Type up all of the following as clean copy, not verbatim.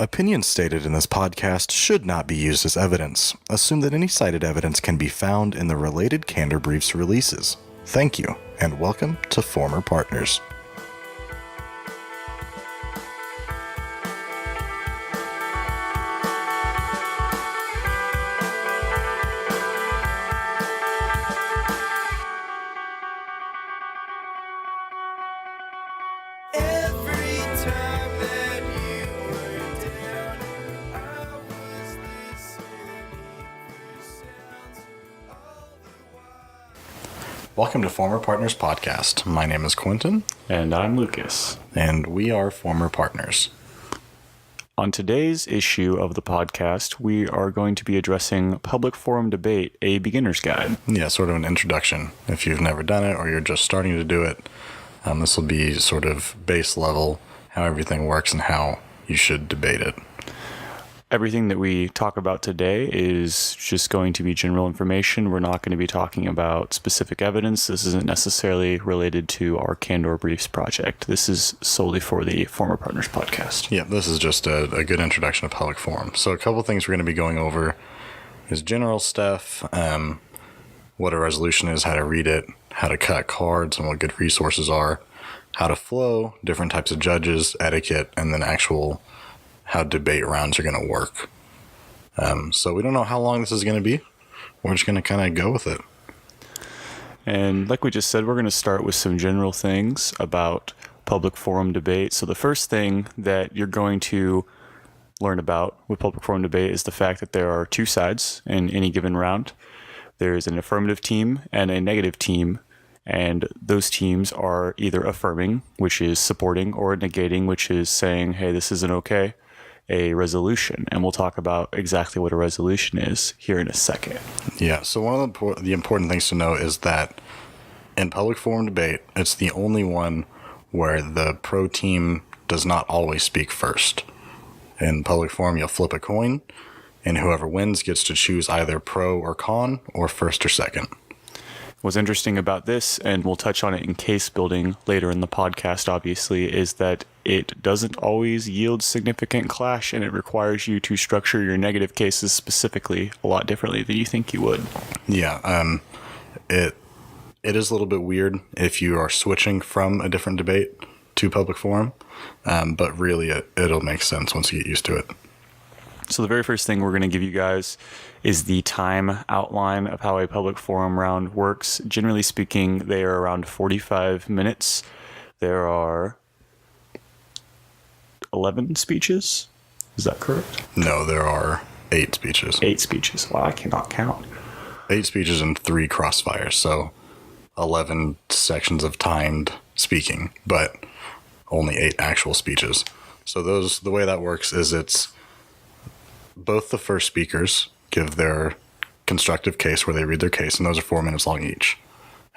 Opinions stated in this podcast should not be used as evidence. Assume that any cited evidence can be found in the related Candor Briefs releases. Thank you, and welcome to Former Partners. Welcome to Former Partners Podcast. My name is Quentin. And I'm Lucas. And we are Former Partners. On today's issue of the podcast, we are going to be addressing Public Forum Debate, a beginner's guide. Yeah, sort of an introduction. If you've never done it or you're just starting to do it, this will be sort of base level, how everything works and how you should debate it. Everything that we talk about today is just going to be general information. We're not going to be talking about specific evidence. This isn't necessarily related to our Candor Briefs project. This is solely for the Former Partners podcast. Yeah, this is just a good introduction to public forum. So a couple things we're going to be going over is general stuff, what a resolution is, how to read it, how to cut cards and what good resources are, how to flow, different types of judges, etiquette, and then actual how debate rounds are going to work. So we don't know how long this is going to be. We're just going to kind of go with it. And like we just said, we're going to start with some general things about public forum debate. So the first thing that you're going to learn about with public forum debate is the fact that there are two sides in any given round. There's an affirmative team and a negative team. And those teams are either affirming, which is supporting, or negating, which is saying, hey, this isn't okay, a resolution. And we'll talk about exactly what a resolution is here in a second. Yeah, so one of the important things to know is that in public forum debate, it's the only one where the pro team does not always speak first. In public forum, you'll flip a coin, and whoever wins gets to choose either pro or con, or first or second. What's interesting about this, and we'll touch on it in case building later in the podcast, obviously, is that it doesn't always yield significant clash, and it requires you to structure your negative cases specifically a lot differently than you think you would. Yeah, it is a little bit weird if you are switching from a different debate to public forum, but really it'll make sense once you get used to it. So the very first thing we're going to give you guys is the time outline of how a public forum round works. Generally speaking, they are around 45 minutes. There are 11 speeches. Is that correct? No, there are 8 speeches. 8 speeches. Wow, I cannot count. 8 speeches and 3 crossfires, so 11 sections of timed speaking, but only 8 actual speeches. So the way that works is it's both the first speakers give their constructive case where they read their case, and those are 4 minutes long each.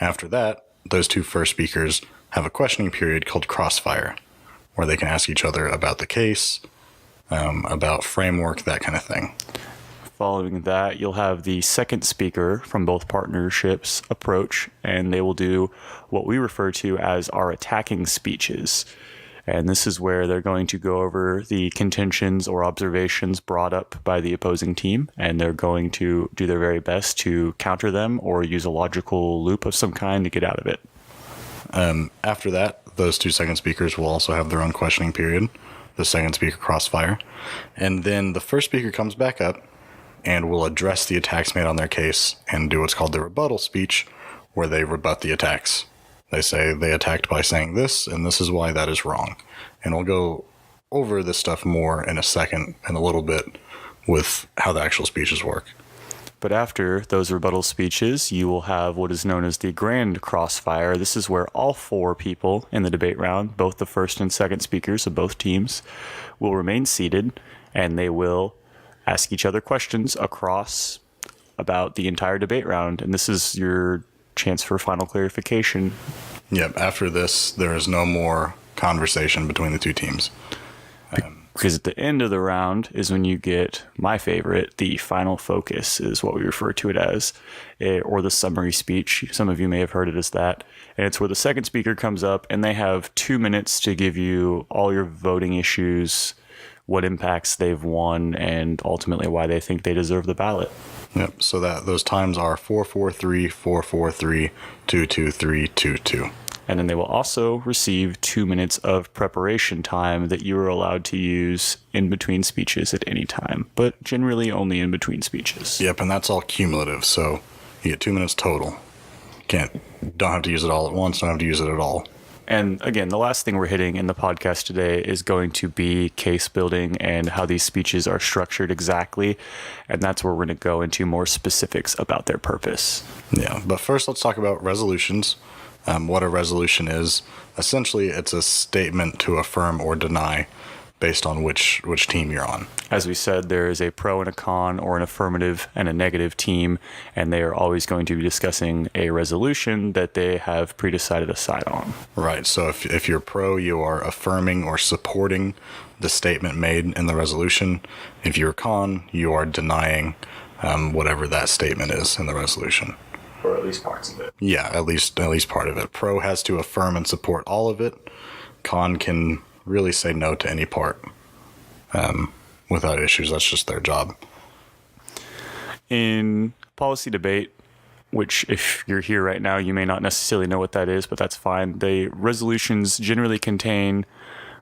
After that, those 2 first speakers have a questioning period called crossfire, where they can ask each other about the case, about framework, that kind of thing. Following that, you'll have the second speaker from both partnerships approach, and they will do what we refer to as our attacking speeches. And this is where they're going to go over the contentions or observations brought up by the opposing team, and they're going to do their very best to counter them or use a logical loop of some kind to get out of it. After that, those 2 second speakers will also have their own questioning period, the second speaker crossfire. And then the first speaker comes back up and will address the attacks made on their case and do what's called the rebuttal speech, where they rebut the attacks. They say they attacked by saying this, and this is why that is wrong. And we'll go over this stuff more in a second and a little bit with how the actual speeches work. But after those rebuttal speeches, you will have what is known as the grand crossfire. This is where all 4 people in the debate round, both the first and second speakers of both teams, will remain seated, and they will ask each other questions across about the entire debate round. And this is your chance for final clarification. Yep, after this, there is no more conversation between the 2 teams. Because at the end of the round is when you get my favorite, the final focus is what we refer to it as, or the summary speech. Some of you may have heard it as that. And it's where the second speaker comes up and they have 2 minutes to give you all your voting issues, what impacts they've won, and ultimately why they think they deserve the ballot. Yep. So that those times are 443, 443, 223, 22. And then they will also receive 2 minutes of preparation time that you are allowed to use in between speeches at any time, but generally only in between speeches. Yep, and that's all cumulative, so you get 2 minutes total. Don't have to use it all at once, don't have to use it at all. And again, the last thing we're hitting in the podcast today is going to be case building and how these speeches are structured exactly. And that's where we're going to go into more specifics about their purpose. Yeah, but first let's talk about resolutions. What a resolution is. Essentially, it's a statement to affirm or deny based on which team you're on. As we said, there is a pro and a con, or an affirmative and a negative team, and they are always going to be discussing a resolution that they have pre-decided a side on. Right, so if you're pro, you are affirming or supporting the statement made in the resolution. If you're con, you are denying whatever that statement is in the resolution. Or at least parts of it. Yeah, at least part of it. Pro has to affirm and support all of it. Con can really say no to any part without issues. That's just their job. In policy debate, which if you're here right now, you may not necessarily know what that is, but that's fine. The resolutions generally contain,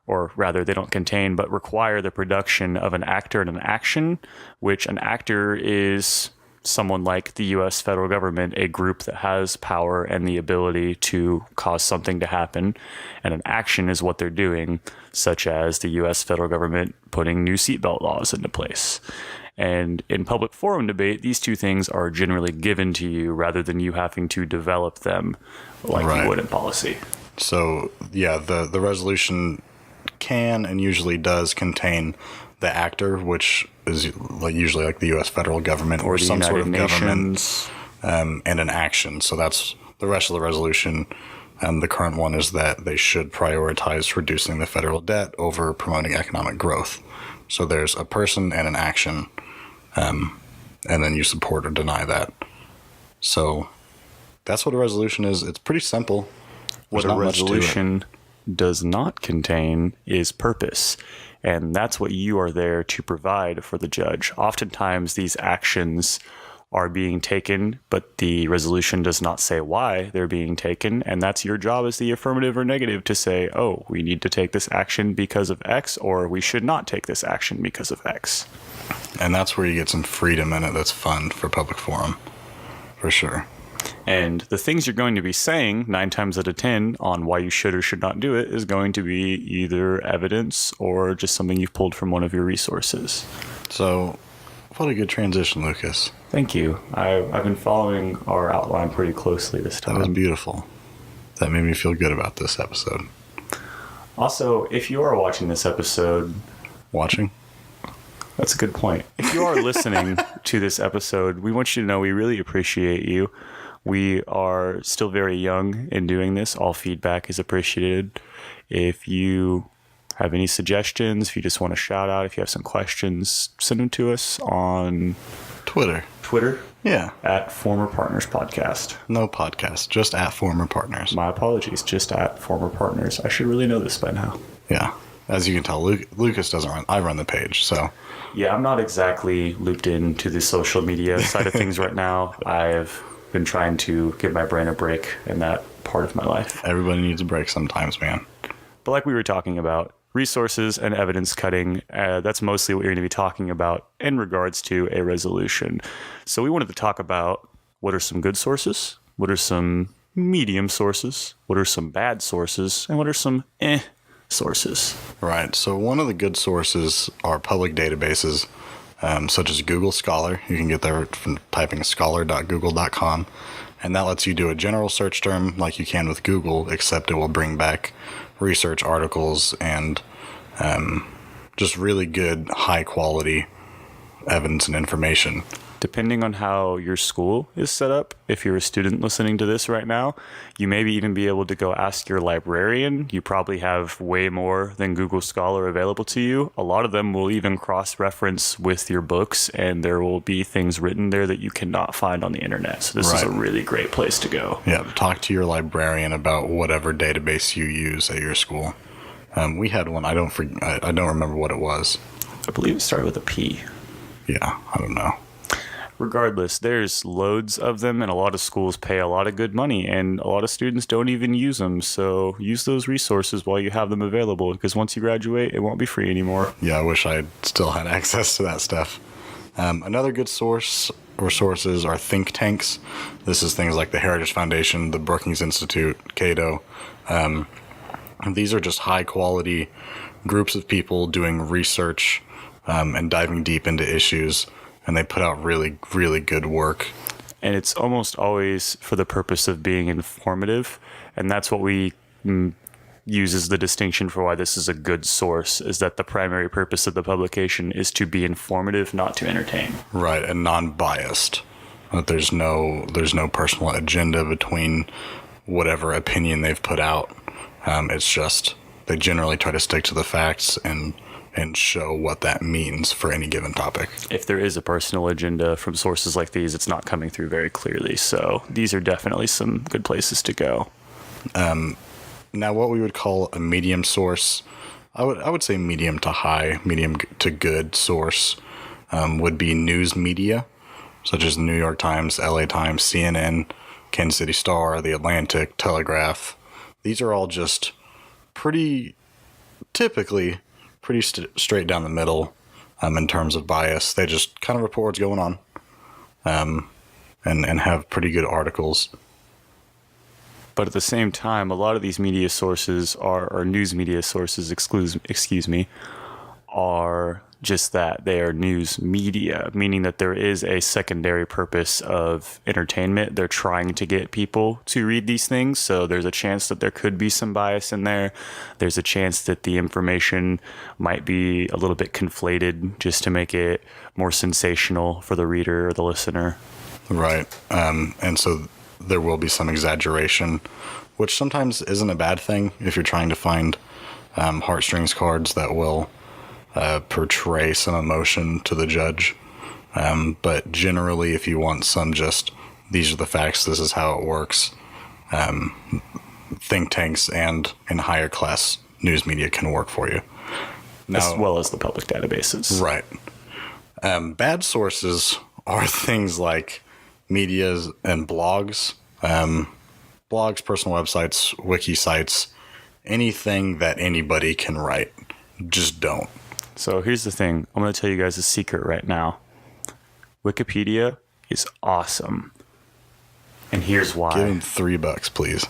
or rather they don't contain, but require the production of an actor and an action, which an actor is someone like the U.S. federal government, a group that has power and the ability to cause something to happen. And an action is what they're doing, such as the U.S. federal government putting new seatbelt laws into place. And in public forum debate, these two things are generally given to you rather than you having to develop them like you would in policy. So, yeah, the resolution can and usually does contain the actor, which is usually like the U.S. federal government or some sort of government, and an action. So that's the rest of the resolution. The current one is that they should prioritize reducing the federal debt over promoting economic growth. So there's a person and an action, and then you support or deny that. So that's what a resolution is. It's pretty simple. What a resolution does not contain is purpose. And that's what you are there to provide for the judge. Oftentimes, these actions are being taken, but the resolution does not say why they're being taken. And that's your job as the affirmative or negative to say, oh, we need to take this action because of X, or we should not take this action because of X. And that's where you get some freedom in it that's fun for public forum, for sure. And the things you're going to be saying 9 times out of 10 on why you should or should not do it is going to be either evidence or just something you've pulled from one of your resources. So what a good transition, Lucas. Thank you. I've been following our outline pretty closely this time. That was beautiful. That made me feel good about this episode. Also, if you are watching this episode... Watching? That's a good point. If you are listening to this episode, we want you to know we really appreciate you. We are still very young in doing this. All feedback is appreciated. If you have any suggestions, if you just want to shout out, if you have some questions, send them to us on Twitter. Yeah. At Former Partners Podcast. No podcast, just at Former Partners. My apologies, just at Former Partners. I should really know this by now. Yeah. As you can tell, Lucas doesn't run. I run the page, so... Yeah, I'm not exactly looped into the social media side of things right now. I've been trying to give my brain a break in that part of my life. Everybody needs a break sometimes, man. But like we were talking about, resources and evidence cutting, that's mostly what you're going to be talking about in regards to a resolution. So we wanted to talk about what are some good sources, what are some medium sources, what are some bad sources, and what are some sources. Right. So one of the good sources are public databases, such as Google Scholar. You can get there from typing scholar.google.com, and that lets you do a general search term like you can with Google, except it will bring back research articles and just really good, high-quality evidence and information. Depending on how your school is set up, if you're a student listening to this right now, you maybe even be able to go ask your librarian. You probably have way more than Google Scholar available to you. A lot of them will even cross-reference with your books, and there will be things written there that you cannot find on the internet. So this is a really great place to go. Yeah, talk to your librarian about whatever database you use at your school. We had one. I don't remember what it was. I believe it started with a P. Yeah, I don't know. Regardless, there's loads of them, and a lot of schools pay a lot of good money, and a lot of students don't even use them. So use those resources while you have them available, because once you graduate, it won't be free anymore. Yeah, I wish I still had access to that stuff. Another good source or sources are think tanks. This is things like the Heritage Foundation, the Brookings Institute, Cato. These are just high quality groups of people doing research and diving deep into issues, and they put out really, really good work. And it's almost always for the purpose of being informative, and that's what we use as the distinction for why this is a good source, is that the primary purpose of the publication is to be informative, not to entertain. Right, and non-biased. There's no personal agenda between whatever opinion they've put out. It's just they generally try to stick to the facts and show what that means for any given topic. If there is a personal agenda from sources like these, it's not coming through very clearly. So these are definitely some good places to go. Now, what we would call a medium source, I would say medium to high, medium to good source, would be news media, such as the New York Times, LA Times, CNN, Kansas City Star, The Atlantic, Telegraph. These are all just typically pretty straight down the middle in terms of bias. They just kind of report what's going on and have pretty good articles. But at the same time, a lot of these media sources or news media sources, excuse me, are just that. They are news media, meaning that there is a secondary purpose of entertainment. They're trying to get people to read these things. So there's a chance that there could be some bias in there. There's a chance that the information might be a little bit conflated just to make it more sensational for the reader or the listener. Right. And so there will be some exaggeration, which sometimes isn't a bad thing if you're trying to find heartstrings cards that will portray some emotion to the judge. But generally, if you want some just, these are the facts, this is how it works, think tanks and in higher class news media can work for you. Now, as well as the public databases. Right. Bad sources are things like medias and blogs, personal websites, wiki sites, anything that anybody can write. Just don't. So here's the thing. I'm going to tell you guys a secret right now. Wikipedia is awesome. And here's why. Give them $3, please.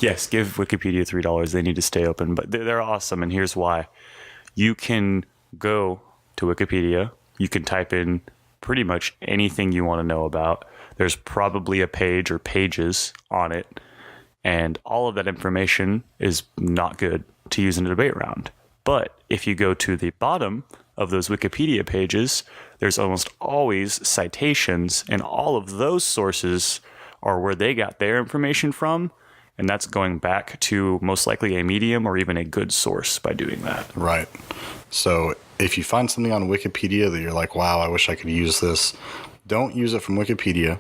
Yes, give Wikipedia $3. They need to stay open. But they're awesome, and here's why. You can go to Wikipedia. You can type in pretty much anything you want to know about. There's probably a page or pages on it. And all of that information is not good to use in a debate round. But if you go to the bottom of those Wikipedia pages, there's almost always citations, and all of those sources are where they got their information from, and that's going back to most likely a medium or even a good source by doing that. Right. So if you find something on Wikipedia that you're like, wow, I wish I could use this, don't use it from Wikipedia.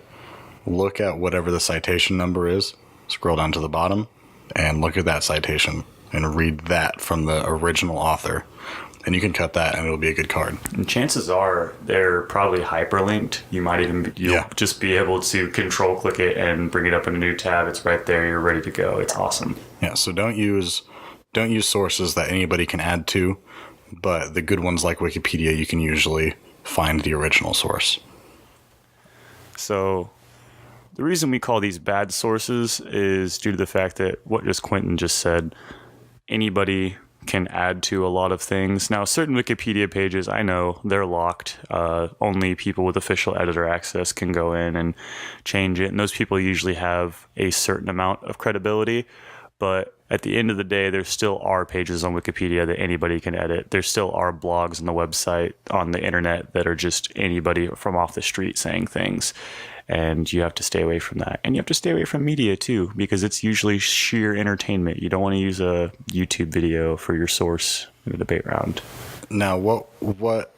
Look at whatever the citation number is, scroll down to the bottom, and look at that citation and read that from the original author. And you can cut that and it'll be a good card. And chances are they're probably hyperlinked. You might even just be able to control click it and bring it up in a new tab. It's right there. You're ready to go. It's awesome. Yeah, so don't use sources that anybody can add to, but the good ones like Wikipedia, you can usually find the original source. So the reason we call these bad sources is due to the fact that what Quentin just said, anybody can add to a lot of things. Now, certain Wikipedia pages, I know they're locked. Only people with official editor access can go in and change it. And those people usually have a certain amount of credibility. But at the end of the day, there still are pages on Wikipedia that anybody can edit. There still are blogs on the website, on the internet, that are just anybody from off the street saying things. And you have to stay away from that. And you have to stay away from media too, because it's usually sheer entertainment. You don't want to use a YouTube video for your source in a debate round. Now, what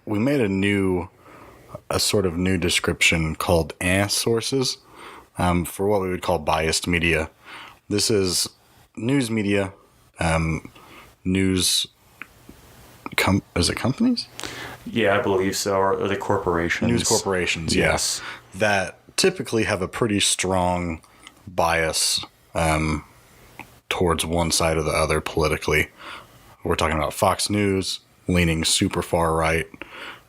we made a sort of new description called sources for what we would call biased media. This is news media news is it companies? Yeah, I believe so. Or the corporations. News corporations, Yes. yeah. That typically have a pretty strong bias towards one side or the other politically. We're talking about Fox News leaning super far right,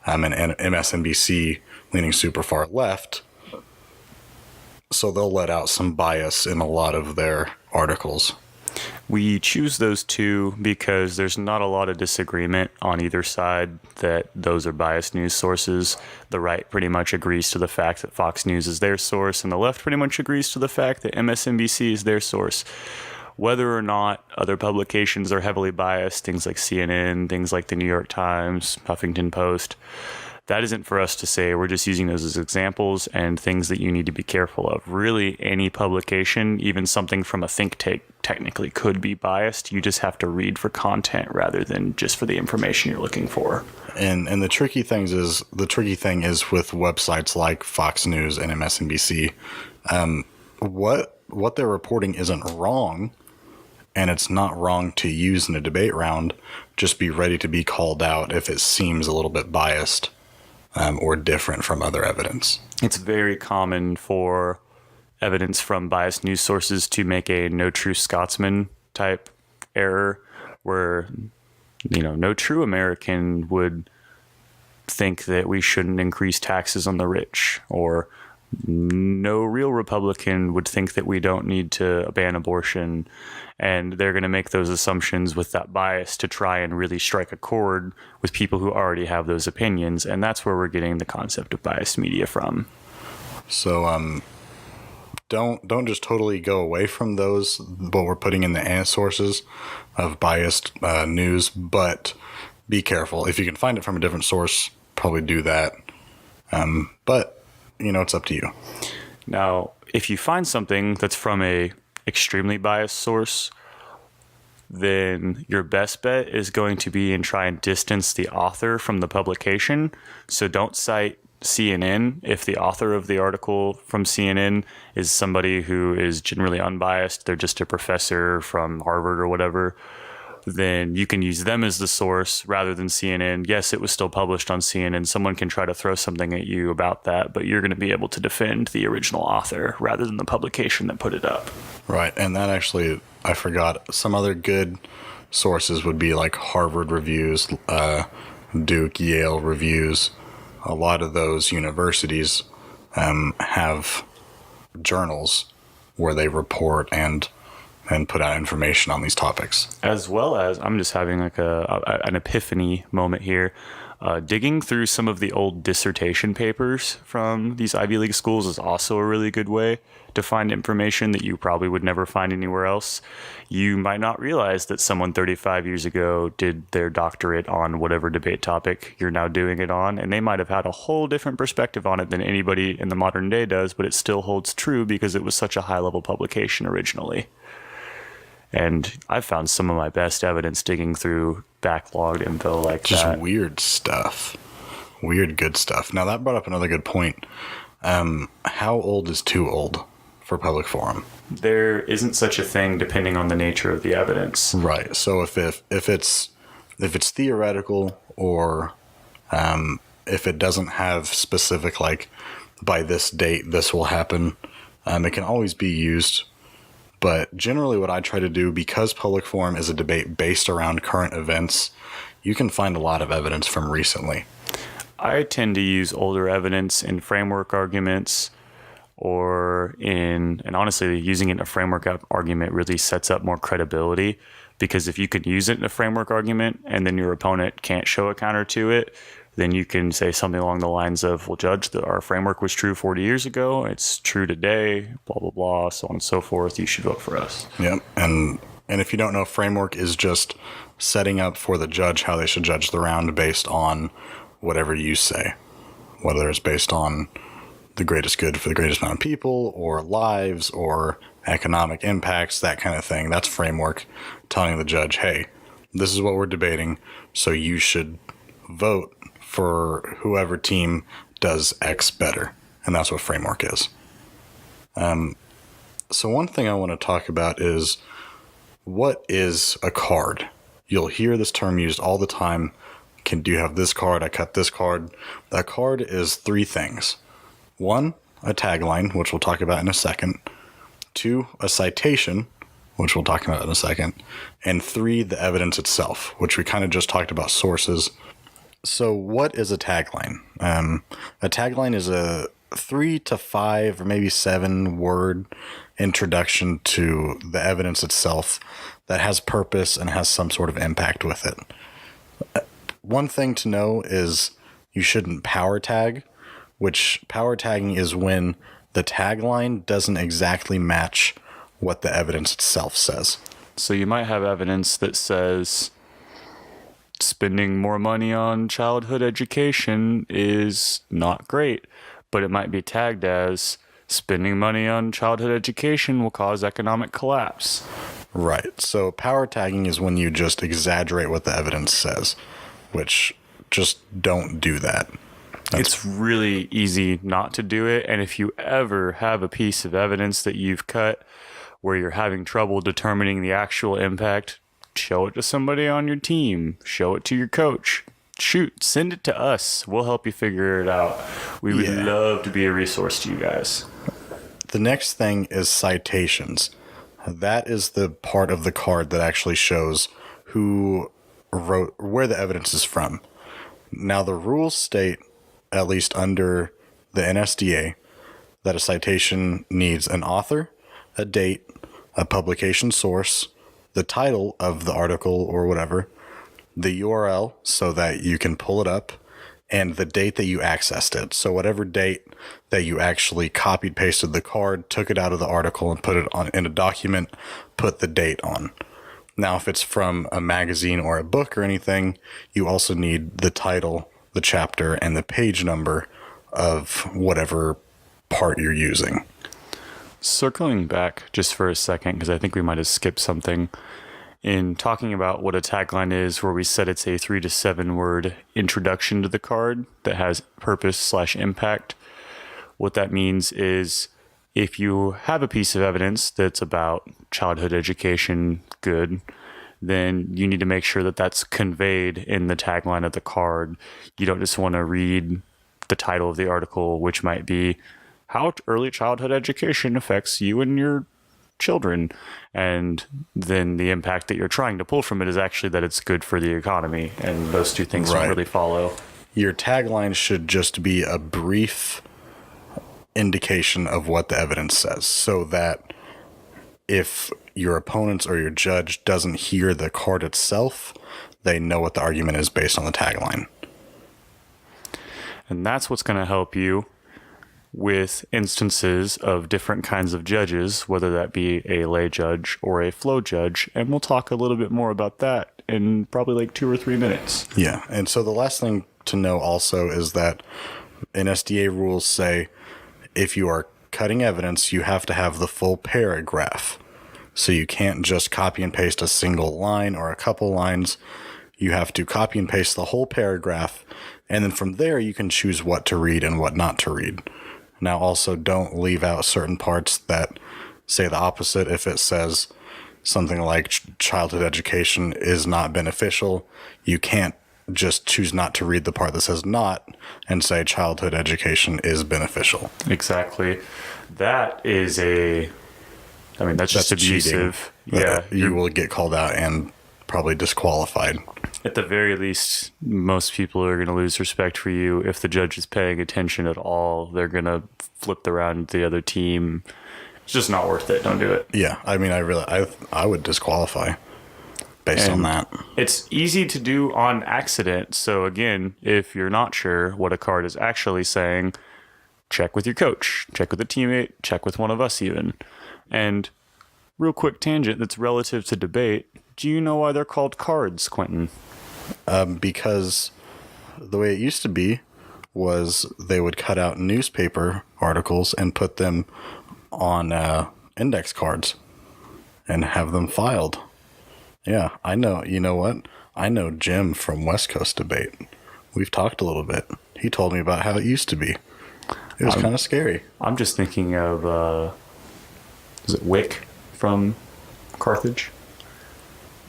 and MSNBC leaning super far left. So they'll let out some bias in a lot of their articles. We choose those two because there's not a lot of disagreement on either side that those are biased news sources. The right pretty much agrees to the fact that Fox News is their source, and the left pretty much agrees to the fact that MSNBC is their source. Whether or not other publications are heavily biased, things like CNN, things like the New York Times, Huffington Post, that isn't for us to say. We're just using those as examples and things that you need to be careful of. Really, any publication, even something from a think tank, technically could be biased. You just have to read for content rather than just for the information you're looking for. And the tricky thing is with websites like Fox News and MSNBC, what they're reporting isn't wrong, and it's not wrong to use in a debate round. Just be ready to be called out if it seems a little bit biased. Or different from other evidence. It's very common for evidence from biased news sources to make a no true Scotsman type error where, no true American would think that we shouldn't increase taxes on the rich, or no real Republican would think that we don't need to ban abortion. And they're going to make those assumptions with that bias to try and really strike a chord with people who already have those opinions. And that's where we're getting the concept of biased media from. So don't just totally go away from those, what we're putting in the sources of biased news, but be careful. If you can find it from a different source, probably do that. But, it's up to you. Now, if you find something that's from a extremely biased source, then your best bet is going to be and try and distance the author from the publication. So don't cite CNN if the author of the article from CNN is somebody who is generally unbiased. They're just a professor from Harvard or whatever. Then you can use them as the source rather than CNN. Yes, it was still published on CNN. Someone can try to throw something at you about that, but you're going to be able to defend the original author rather than the publication that put it up. Right. And that actually, I forgot, some other good sources would be like Harvard reviews, Duke, Yale reviews. A lot of those universities have journals where they report and put out information on these topics. As well as, I'm just having like an epiphany moment here. Digging through some of the old dissertation papers from these Ivy League schools is also a really good way to find information that you probably would never find anywhere else. You might not realize that someone 35 years ago did their doctorate on whatever debate topic you're now doing it on, and they might have had a whole different perspective on it than anybody in the modern day does, but it still holds true because it was such a high-level publication originally. And I've found some of my best evidence digging through backlogged info like just that. Weird stuff. Weird good stuff. Now, that brought up another good point. How old is too old for public forum? There isn't such a thing depending on the nature of the evidence. Right. So if it's theoretical, or if it doesn't have specific, like, by this date this will happen, it can always be used. But generally what I try to do, because public forum is a debate based around current events, you can find a lot of evidence from recently. I tend to use older evidence in framework arguments, and honestly, using it in a framework argument really sets up more credibility, because if you can use it in a framework argument and then your opponent can't show a counter to it, then you can say something along the lines of, well, Judge, our framework was true 40 years ago. It's true today, blah, blah, blah, so on and so forth. You should vote for us. Yep. And if you don't know, framework is just setting up for the judge how they should judge the round based on whatever you say, whether it's based on the greatest good for the greatest amount of people, or lives, or economic impacts, that kind of thing. That's framework telling the judge, hey, this is what we're debating, so you should vote for whoever team does X better. And that's what framework is. So one thing I want to talk about is, what is a card? you'll hear this term used all the time. Do you have this card? I cut this card. That card is three things. One, a tagline, which we'll talk about in a second. Two, a citation, which we'll talk about in a second. And three, the evidence itself, which we kind of just talked about sources. So what is a tagline? A tagline is a 3 to 5 or maybe 7 word introduction to the evidence itself that has purpose and has some sort of impact with it. One thing to know is you shouldn't power tag, which power tagging is when the tagline doesn't exactly match what the evidence itself says. So you might have evidence that says spending more money on childhood education is not great, but it might be tagged as spending money on childhood education will cause economic collapse. Right. So power tagging is when you just exaggerate what the evidence says, which just don't do that. It's really easy not to do it. And if you ever have a piece of evidence that you've cut where you're having trouble determining the actual impact, show it to somebody on your team. Show it to your coach. Shoot, send it to us. We'll help you figure it out. We would love to be a resource to you guys. The next thing is citations. That is the part of the card that actually shows who wrote, where the evidence is from. Now, the rules state, at least under the NSDA, that a citation needs an author, a date, a publication source, the title of the article or whatever, the URL so that you can pull it up, and the date that you accessed it. So whatever date that you actually copied, pasted the card, took it out of the article and put it on in a document, put the date on. Now, if it's from a magazine or a book or anything, you also need the title, the chapter, and the page number of whatever part you're using. Circling back just for a second, because I think we might have skipped something in talking about what a tagline is, where we said it's a 3 to 7 word introduction to the card that has purpose/impact. What that means is if you have a piece of evidence that's about childhood education good, then you need to make sure that that's conveyed in the tagline of the card. You don't just want to read the title of the article, which might be how early childhood education affects you and your children. And then the impact that you're trying to pull from it is actually that it's good for the economy. And those two things don't really follow. Your tagline should just be a brief indication of what the evidence says, so that if your opponents or your judge doesn't hear the card itself, they know what the argument is based on the tagline. And that's what's going to help you with instances of different kinds of judges, whether that be a lay judge or a flow judge. And we'll talk a little bit more about that in probably like 2 or 3 minutes. Yeah. And so the last thing to know also is that SDA rules say if you are cutting evidence, you have to have the full paragraph. So you can't just copy and paste a single line or a couple lines. You have to copy and paste the whole paragraph. And then from there, you can choose what to read and what not to read. Now, also don't leave out certain parts that say the opposite. If it says something like childhood education is not beneficial, you can't just choose not to read the part that says not and say childhood education is beneficial. Exactly. That is that's just abusive. Cheating. Yeah. You will get called out and probably disqualified. At the very least, most people are going to lose respect for you. If the judge is paying attention at all, they're going to flip around the other team. It's just not worth it. Don't do it. Yeah. I mean, I would disqualify based on that. It's easy to do on accident. So again, if you're not sure what a card is actually saying, check with your coach, check with a teammate, check with one of us even. And real quick tangent that's relative to debate. Do you know why they're called cards, Quentin? Because the way it used to be was they would cut out newspaper articles and put them on index cards and have them filed. Yeah, I know. You know what? I know Jim from West Coast Debate. We've talked a little bit. He told me about how it used to be. It was kind of scary. I'm just thinking of, is it Wick from Carthage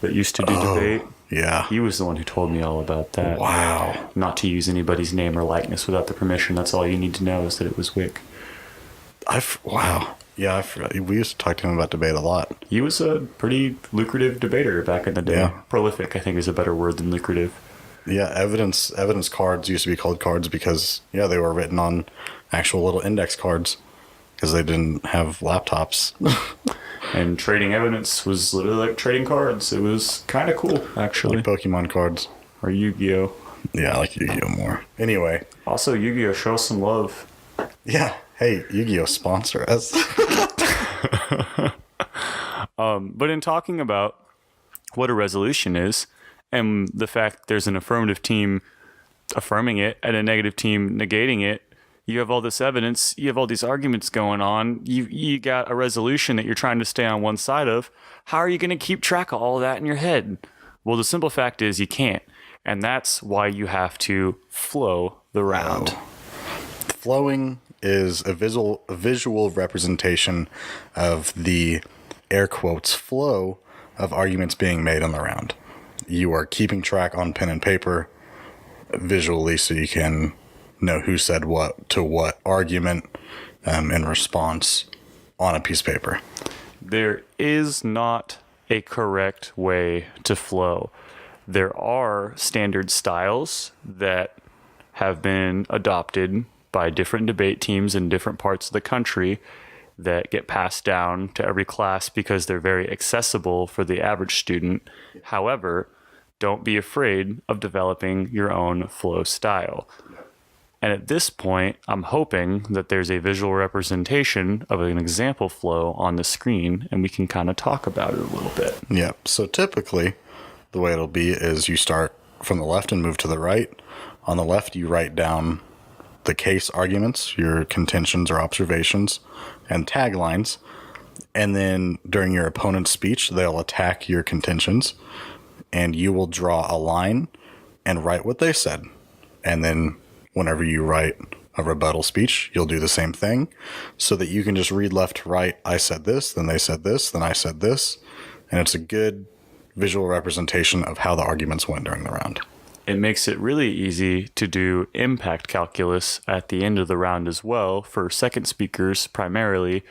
that used to do debate? Yeah. He was the one who told me all about that. Wow. Not to use anybody's name or likeness without the permission. That's all you need to know is that it was Wick. Wow. Yeah, I forgot. We used to talk to him about debate a lot. He was a pretty lucrative debater back in the day. Yeah. Prolific, I think, is a better word than lucrative. Yeah, evidence cards used to be called cards because, yeah, they were written on actual little index cards because they didn't have laptops. And trading evidence was literally like trading cards. It was kind of cool, actually. Like Pokemon cards. Or Yu-Gi-Oh! Yeah, I like Yu-Gi-Oh more. Anyway. Also, Yu-Gi-Oh! Show us some love. Yeah. Hey, Yu-Gi-Oh! Sponsor us. But in talking about what a resolution is, and the fact there's an affirmative team affirming it and a negative team negating it, you have all this evidence, you have all these arguments going on, you got a resolution that you're trying to stay on one side of. How are you going to keep track of all of that in your head? Well, the simple fact is you can't. And that's why you have to flow the round. Flowing is a visual representation of the air quotes flow of arguments being made on the round. You are keeping track on pen and paper visually so you can know who said what to what argument in response on a piece of paper. There is not a correct way to flow. There are standard styles that have been adopted by different debate teams in different parts of the country that get passed down to every class because they're very accessible for the average student. However, don't be afraid of developing your own flow style. And at this point, I'm hoping that there's a visual representation of an example flow on the screen and we can kind of talk about it a little bit. Yeah. So typically, the way it'll be is you start from the left and move to the right. On the left, you write down the case arguments, your contentions or observations, and taglines. And then during your opponent's speech, they'll attack your contentions, and you will draw a line and write what they said. And then whenever you write a rebuttal speech, you'll do the same thing so that you can just read left to right. I said this, then they said this, then I said this. And it's a good visual representation of how the arguments went during the round. It makes it really easy to do impact calculus at the end of the round as well for second speakers primarily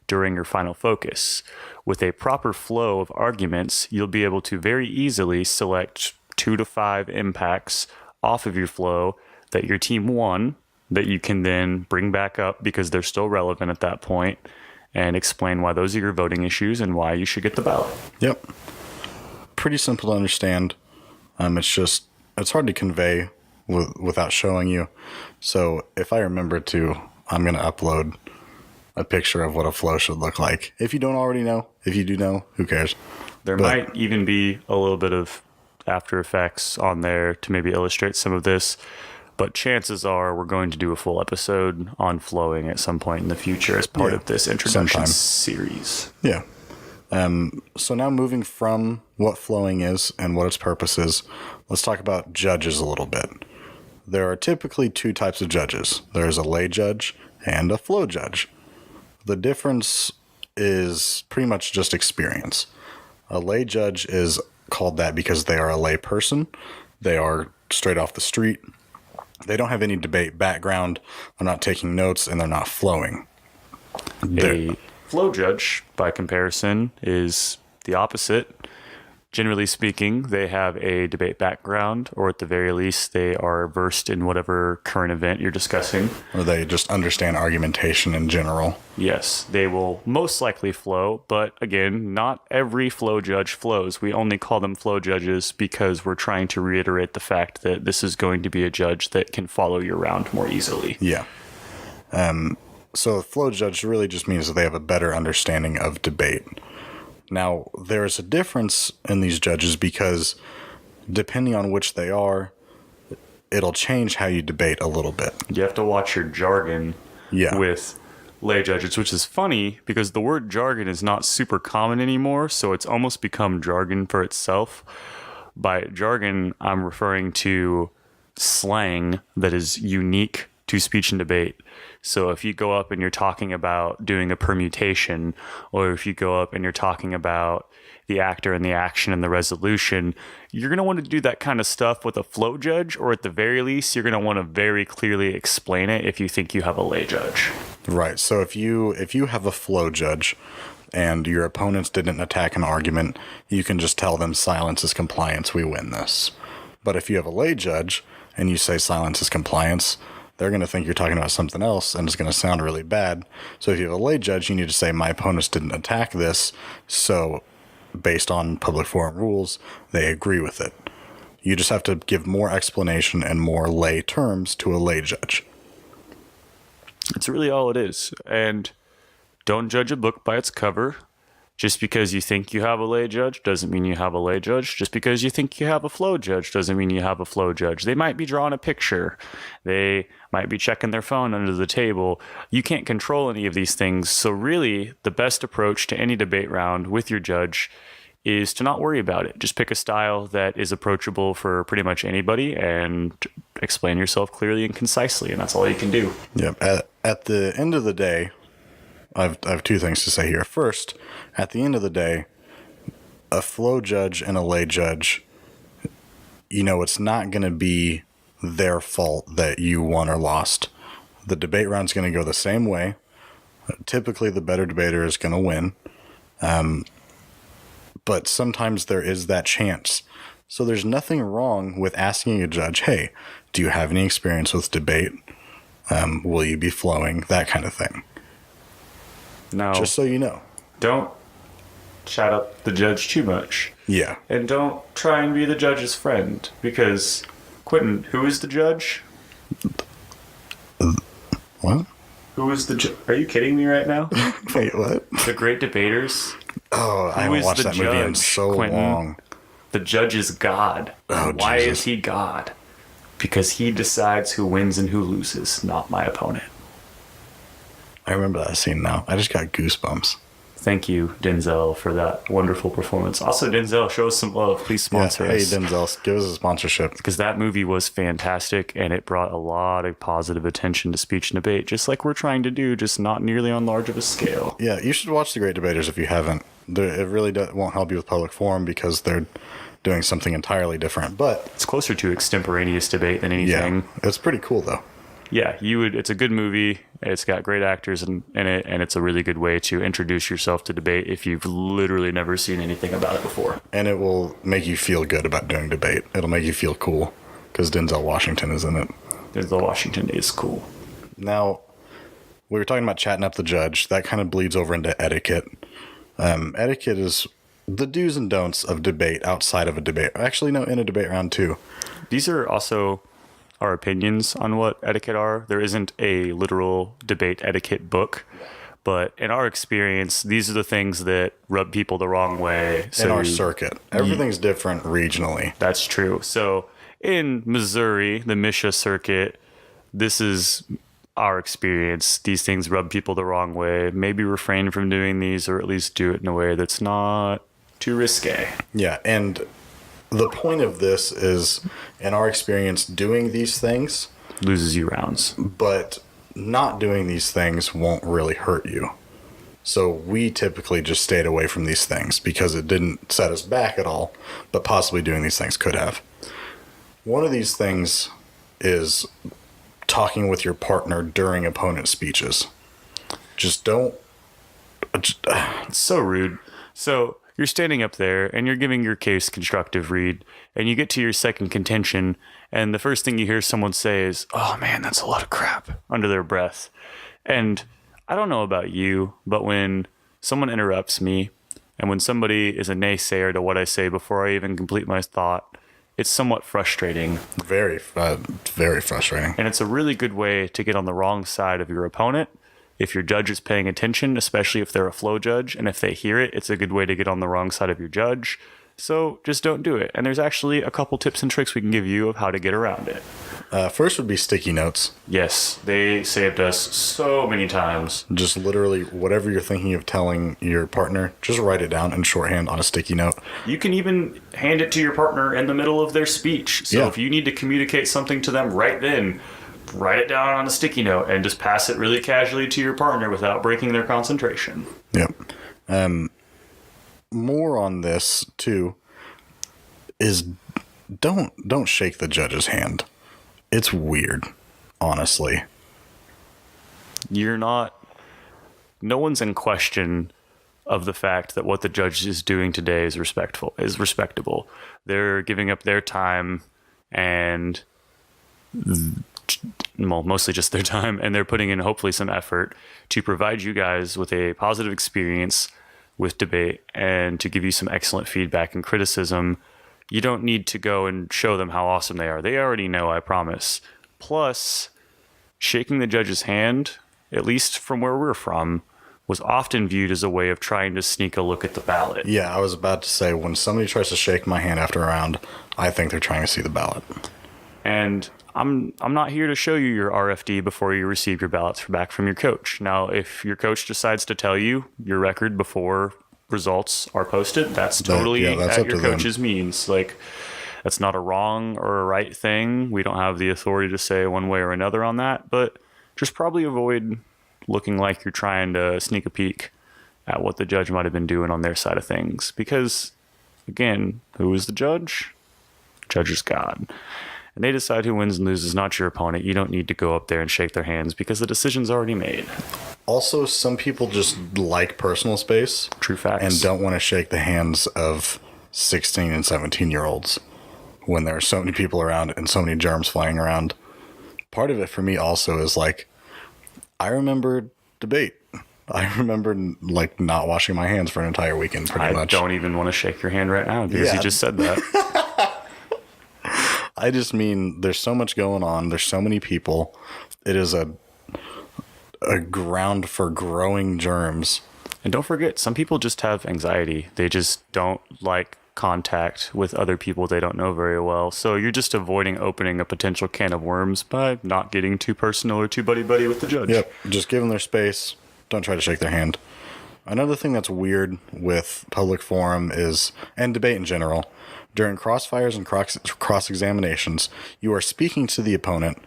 during your final focus. With a proper flow of arguments, you'll be able to very easily select 2 to 5 impacts off of your flow that your team won that you can then bring back up because they're still relevant at that point and explain why those are your voting issues and why you should get the ballot. Yep. Pretty simple to understand. It's hard to convey without showing you. So if I remember to, I'm going to upload a picture of what a flow should look like. If you don't already know, if you do know, who cares? There might even be a little bit of After Effects on there to maybe illustrate some of this. But chances are we're going to do a full episode on flowing at some point in the future as part of this introduction series. Yeah. So now moving from what flowing is and what its purpose is, let's talk about judges a little bit. There are typically 2 types of judges. There's a lay judge and a flow judge. The difference is pretty much just experience. A lay judge is called that because they are a lay person. They are straight off the street. They don't have any debate background. They're not taking notes and they're not flowing. A flow judge, by comparison, is the opposite. Generally speaking, they have a debate background, or at the very least, they are versed in whatever current event you're discussing. Or they just understand argumentation in general. Yes, they will most likely flow, but again, not every flow judge flows. We only call them flow judges because we're trying to reiterate the fact that this is going to be a judge that can follow your round more easily. Yeah. So a flow judge really just means that they have a better understanding of debate. Now, there's a difference in these judges because depending on which they are, it'll change how you debate a little bit. You have to watch your jargon with lay judges, which is funny because the word jargon is not super common anymore, so it's almost become jargon for itself. By jargon, I'm referring to slang that is unique to speech and debate. So if you go up and you're talking about doing a permutation, or if you go up and you're talking about the actor and the action and the resolution, you're going to want to do that kind of stuff with a flow judge, or at the very least, you're going to want to very clearly explain it if you think you have a lay judge. Right. So if you have a flow judge and your opponents didn't attack an argument, you can just tell them silence is compliance, we win this. But if you have a lay judge and you say silence is compliance, they're going to think you're talking about something else, and it's going to sound really bad. So if you have a lay judge, you need to say, my opponents didn't attack this, so based on public forum rules, they agree with it. You just have to give more explanation and more lay terms to a lay judge. It's really all it is. And don't judge a book by its cover. Just because you think you have a lay judge doesn't mean you have a lay judge. Just because you think you have a flow judge doesn't mean you have a flow judge. They might be drawing a picture. They might be checking their phone under the table. You can't control any of these things. So really, the best approach to any debate round with your judge is to not worry about it. Just pick a style that is approachable for pretty much anybody and explain yourself clearly and concisely, and that's all you can do. Yeah. At the end of the day, I have two things to say here. First, at the end of the day, a flow judge and a lay judge, it's not going to be their fault that you won or lost. The debate round's going to go the same way. Typically, the better debater is going to win. But sometimes there is that chance. So there's nothing wrong with asking a judge, hey, do you have any experience with debate? Will you be flowing? That kind of thing. No. Just so you know. Don't chat up the judge too much. Yeah. And don't try and be the judge's friend, because, Quentin, who is the judge? What? Who is the judge? Are you kidding me right now? Wait, what? The Great Debaters? Oh, I haven't watched that movie in so long. The judge is God. Oh, Why Jesus. is he God? Because he decides who wins and who loses, not my opponent. I remember that scene now. I just got goosebumps. Thank you, Denzel, for that wonderful performance. Also, Denzel, show us some love. Please sponsor us. Hey, Denzel, give us a sponsorship. Because that movie was fantastic, and it brought a lot of positive attention to speech and debate, just like we're trying to do, just not nearly on large of a scale. Yeah, you should watch The Great Debaters if you haven't. It really won't help you with public forum because they're doing something entirely different. But it's closer to extemporaneous debate than anything. Yeah, it's pretty cool, though. Yeah, it's a good movie. It's got great actors in it, and it's a really good way to introduce yourself to debate if you've literally never seen anything about it before. And it will make you feel good about doing debate. It'll make you feel cool because Denzel Washington is in it. Denzel Washington is cool. Now, we were talking about chatting up the judge. That kind of bleeds over into etiquette. Etiquette is the do's and don'ts of debate outside of a debate. Actually, no, in a debate round too. These are also our opinions on what etiquette are. There isn't a literal debate etiquette book, but in our experience, these are the things that rub people the wrong way. So in our circuit, everything's different regionally. That's true. So in Missouri, the Misha circuit, this is our experience. These things rub people the wrong way. Maybe refrain from doing these, or at least do it in a way that's not too risque. Yeah, and the point of this is, in our experience, doing these things loses you rounds. But not doing these things won't really hurt you. So we typically just stayed away from these things because it didn't set us back at all, but possibly doing these things could have. One of these things is talking with your partner during opponent speeches. Just don't... It's so rude. So you're standing up there and you're giving your case constructive read, and you get to your second contention, and the first thing you hear someone say is, "Oh man, that's a lot of crap," under their breath. And I don't know about you, but when someone interrupts me, and when somebody is a naysayer to what I say before I even complete my thought, it's somewhat frustrating. Very frustrating. And it's a really good way to get on the wrong side of your opponent. If your judge is paying attention, especially if they're a flow judge, and if they hear it, it's a good way to get on the wrong side of your judge. So just don't do it. And there's actually a couple tips and tricks we can give you of how to get around it. First would be sticky notes. Yes, they saved us so many times. Just literally whatever you're thinking of telling your partner, just write it down in shorthand on a sticky note. You can even hand it to your partner in the middle of their speech. So if you need to communicate something to them right then, write it down on a sticky note and just pass it really casually to your partner without breaking their concentration. Yep. More on this too is don't shake the judge's hand. It's weird, honestly. No one's in question of the fact that what the judge is doing today is respectable. They're giving up their time and, well, mostly just their time, and they're putting in hopefully some effort to provide you guys with a positive experience with debate and to give you some excellent feedback and criticism. You don't need to go and show them how awesome they are. They already know, I promise. Plus, shaking the judge's hand, at least from where we're from, was often viewed as a way of trying to sneak a look at the ballot. Yeah, I was about to say, when somebody tries to shake my hand after a round, I think they're trying to see the ballot. And I'm not here to show you your RFD before you receive your ballots back from your coach. Now, if your coach decides to tell you your record before results are posted, that's totally that's at up your to them. coach's means. Like, that's not a wrong or a right thing. We don't have the authority to say one way or another on that, but just probably avoid looking like you're trying to sneak a peek at what the judge might have been doing on their side of things. Because, again, who is the judge? Judge is God. And they decide who wins and loses, not your opponent. You don't need to go up there and shake their hands because the decision's already made. Also, some people just like personal space. True facts. And don't want to shake the hands of 16 and 17-year-olds when there are so many people around and so many germs flying around. Part of it for me also is like, I remember debate. I remember like not washing my hands for an entire weekend pretty much. I don't even want to shake your hand right now because you just said that. I just mean there's so much going on. There's so many people. It is a ground for growing germs. And don't forget, some people just have anxiety. They just don't like contact with other people they don't know very well. So you're just avoiding opening a potential can of worms by not getting too personal or too buddy-buddy with the judge. Yep. Just give them their space. Don't try to shake their hand. Another thing that's weird with public forum is, and debate in general, during crossfires and cross-examinations, you are speaking to the opponent,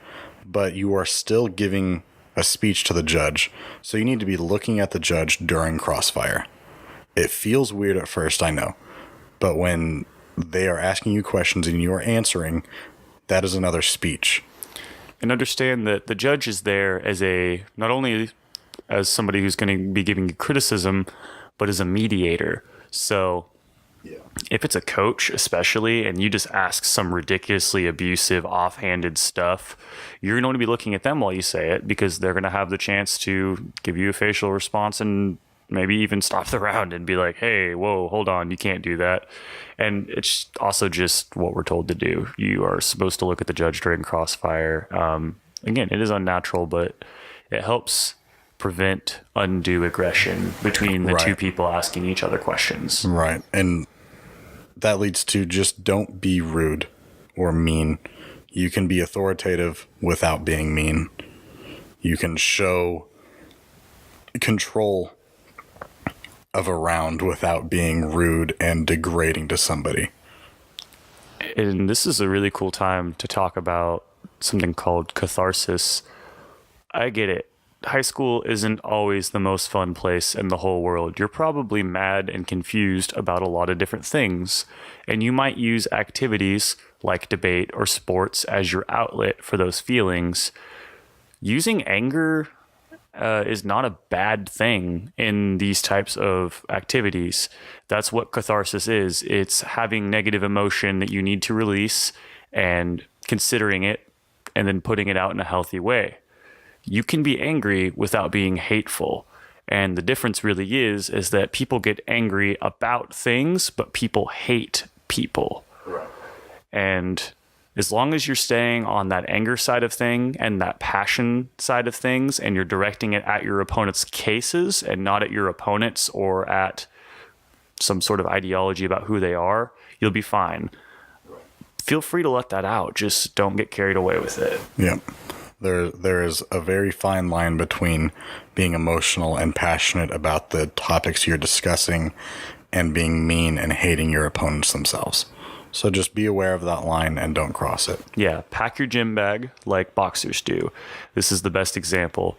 but you are still giving a speech to the judge. So you need to be looking at the judge during crossfire. It feels weird at first, I know. But when they are asking you questions and you are answering, that is another speech. And understand that the judge is there as not only as somebody who's going to be giving you criticism, but as a mediator. So if it's a coach, especially, and you just ask some ridiculously abusive, offhanded stuff, you're going to be looking at them while you say it because they're going to have the chance to give you a facial response and maybe even stop the round and be like, hey, whoa, hold on, you can't do that. And it's also just what we're told to do. You are supposed to look at the judge during crossfire. Again, it is unnatural, but it helps prevent undue aggression between the two people asking each other questions. Right. And that leads to just don't be rude or mean. You can be authoritative without being mean. You can show control of a round without being rude and degrading to somebody. And this is a really cool time to talk about something called catharsis. I get it. High school isn't always the most fun place in the whole world. You're probably mad and confused about a lot of different things, and you might use activities like debate or sports as your outlet for those feelings. Using anger is not a bad thing in these types of activities. That's what catharsis is. It's having negative emotion that you need to release and considering it and then putting it out in a healthy way. You can be angry without being hateful. And the difference really is that people get angry about things, but people hate people. Right. And as long as you're staying on that anger side of thing and that passion side of things, and you're directing it at your opponent's cases and not at your opponent's or at some sort of ideology about who they are, you'll be fine. Feel free to let that out. Just don't get carried away with it. Yeah. There is a very fine line between being emotional and passionate about the topics you're discussing and being mean and hating your opponents themselves. So just be aware of that line and don't cross it. Yeah, pack your gym bag like boxers do. This is the best example.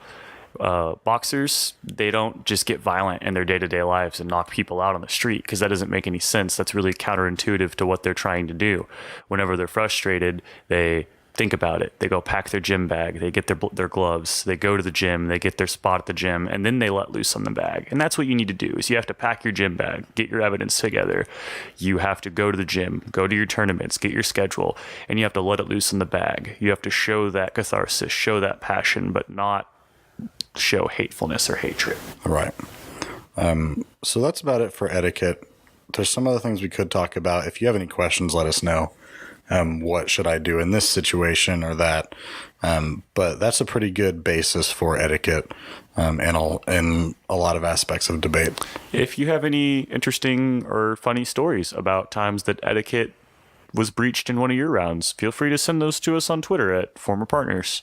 Boxers, they don't just get violent in their day-to-day lives and knock people out on the street, because that doesn't make any sense. That's really counterintuitive to what they're trying to do. Whenever they're frustrated, they think about it. They go pack their gym bag, they get their gloves, they go to the gym, they get their spot at the gym, and then they let loose on the bag. And that's what you need to do, is you have to pack your gym bag, get your evidence together. You have to go to the gym, go to your tournaments, get your schedule, and you have to let it loose in the bag. You have to show that catharsis, show that passion, but not show hatefulness or hatred. Right. So that's about it for etiquette. There's some other things we could talk about. If you have any questions, let us know. What should I do in this situation or that? But that's a pretty good basis for etiquette in a lot of aspects of debate. If you have any interesting or funny stories about times that etiquette was breached in one of your rounds, feel free to send those to us on Twitter at Former Partners.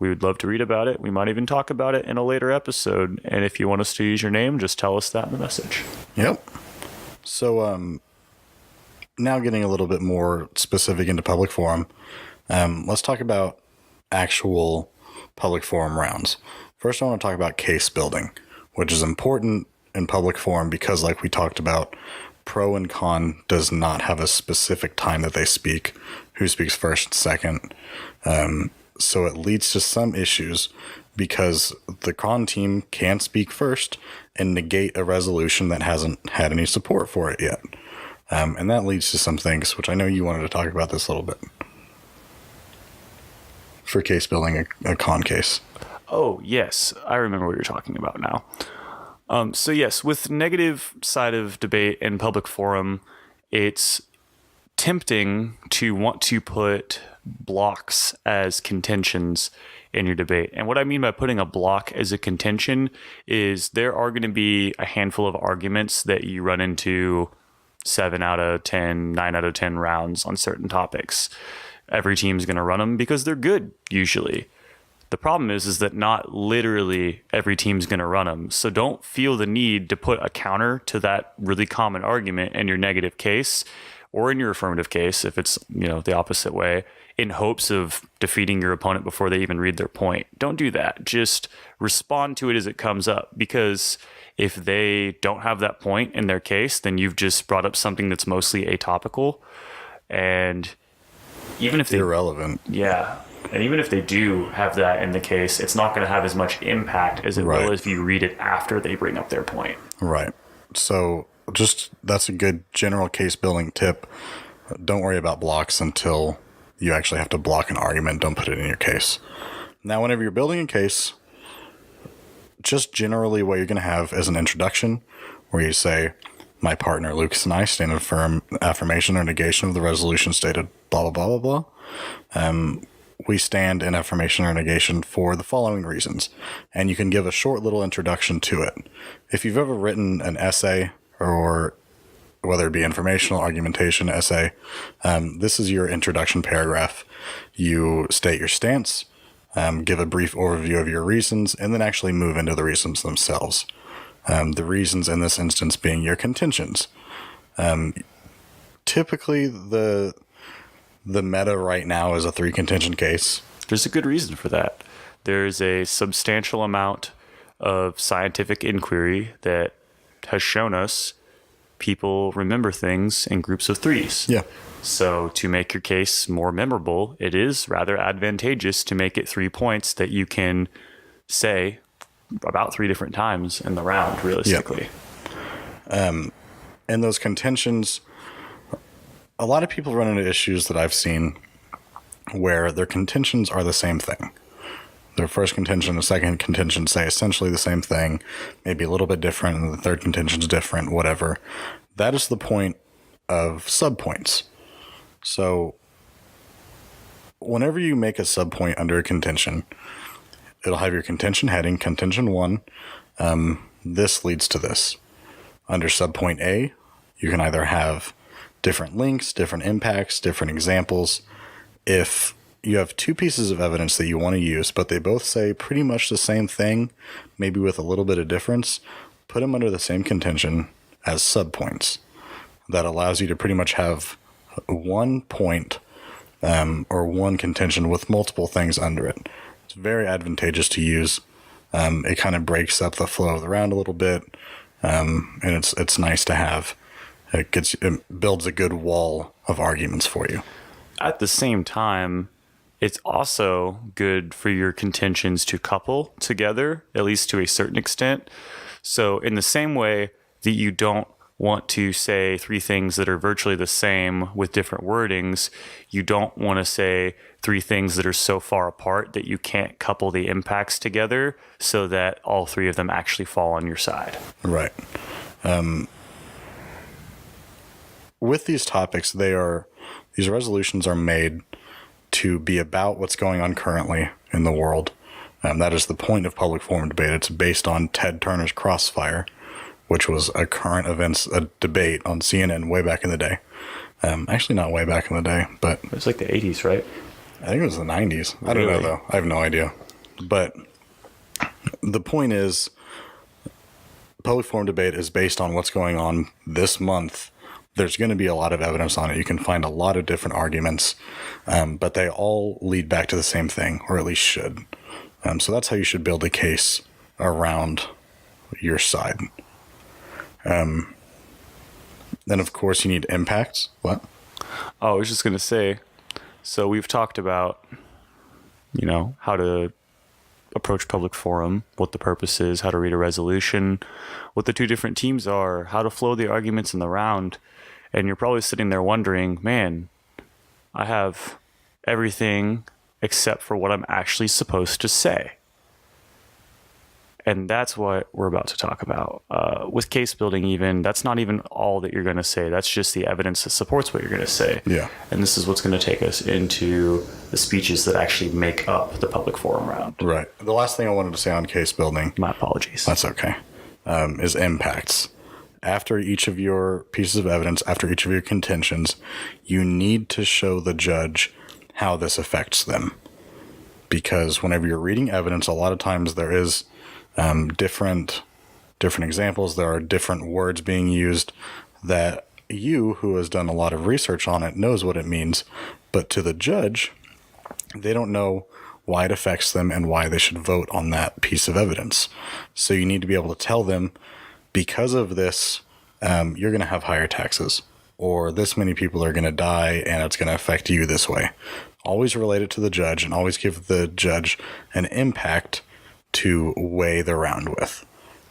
We would love to read about it. We might even talk about it in a later episode. And if you want us to use your name, just tell us that in the message. Yep. So now getting a little bit more specific into public forum, let's talk about actual public forum rounds. First, I want to talk about case building, which is important in public forum because, like we talked about, pro and con does not have a specific time that they speak, who speaks first and second. So it leads to some issues because the con team can speak first and negate a resolution that hasn't had any support for it yet. And that leads to some things, which I know you wanted to talk about this a little bit. For case building a con case. Oh, yes. I remember what you're talking about now. So yes, with negative side of debate in public forum, it's tempting to want to put blocks as contentions in your debate. And what I mean by putting a block as a contention is there are going to be a handful of arguments that you run into 7 out of 10, 9 out of 10 rounds on certain topics. Every team's going to run them because they're good, usually. The problem is that not literally every team's going to run them. So don't feel the need to put a counter to that really common argument in your negative case or in your affirmative case, if it's, the opposite way, in hopes of defeating your opponent before they even read their point. Don't do that. Just respond to it as it comes up, because if they don't have that point in their case, then you've just brought up something that's mostly atopical. And even if irrelevant. Yeah. And even if they do have that in the case, it's not going to have as much impact as it will if you read it after they bring up their point. Right. So that's a good general case building tip. Don't worry about blocks until you actually have to block an argument. Don't put it in your case. Now, whenever you're building a case, just generally what you're going to have is an introduction where you say, my partner Lucas and I stand in firm affirmation or negation of the resolution stated blah, blah, blah, blah, blah. We stand in affirmation or negation for the following reasons. And you can give a short little introduction to it. If you've ever written an essay, or whether it be informational, argumentation, essay, this is your introduction paragraph. You state your stance, give a brief overview of your reasons, and then actually move into the reasons themselves. The reasons in this instance being your contentions. Typically, the meta right now is a 3 contention case. There's a good reason for that. There's a substantial amount of scientific inquiry that has shown us people remember things in groups of 3s. Yeah. So to make your case more memorable, it is rather advantageous to make it 3 points that you can say about 3 different times in the round, realistically. And those contentions, a lot of people run into issues that I've seen where their contentions are the same thing. Their first contention and second contention say essentially the same thing, maybe a little bit different, and the third contention is different, whatever. That is the point of subpoints. So whenever you make a subpoint under a contention, it'll have your contention heading, contention 1. This leads to this. Under subpoint A, you can either have different links, different impacts, different examples. If you have 2 pieces of evidence that you want to use, but they both say pretty much the same thing, maybe with a little bit of difference, put them under the same contention as subpoints. That allows you to pretty much have one point or one contention with multiple things under it. It's very advantageous to use. It kind of breaks up the flow of the round a little bit, and it's nice to have. It builds a good wall of arguments for you. At the same time, it's also good for your contentions to couple together, at least to a certain extent. So in the same way that you don't want to say three things that are virtually the same with different wordings, you don't want to say three things that are so far apart that you can't couple the impacts together so that all three of them actually fall on your side. Right. With these topics, these resolutions are made to be about what's going on currently in the world. That is the point of public forum debate. It's based on Ted Turner's Crossfire, which was a current events debate on CNN way back in the day. Actually, not way back in the day, but It was like the 80s, right? I think it was the 90s. I don't know, though. I have no idea. But the point is, public forum debate is based on what's going on this month. There's going to be a lot of evidence on it. You can find a lot of different arguments, but they all lead back to the same thing, or at least should. So that's how you should build a case around your side. Then, of course, you need impacts. What? Oh, I was just going to say, so we've talked about, how to approach public forum, what the purpose is, how to read a resolution, what the two different teams are, how to flow the arguments in the round. And you're probably sitting there wondering, man, I have everything except for what I'm actually supposed to say. And that's what we're about to talk about. With case building even, that's not even all that you're going to say. That's just the evidence that supports what you're going to say. Yeah. And this is what's going to take us into the speeches that actually make up the public forum round. Right. The last thing I wanted to say on case building, My apologies. that's okay, is impacts. After each of your pieces of evidence, after each of your contentions, you need to show the judge how this affects them. Because whenever you're reading evidence, a lot of times there is different examples. There are different words being used that you, who has done a lot of research on it, knows what it means. But to the judge, they don't know why it affects them and why they should vote on that piece of evidence. So you need to be able to tell them, because of this, you're going to have higher taxes, or this many people are going to die and it's going to affect you this way. Always relate it to the judge and always give the judge an impact to weigh the round with.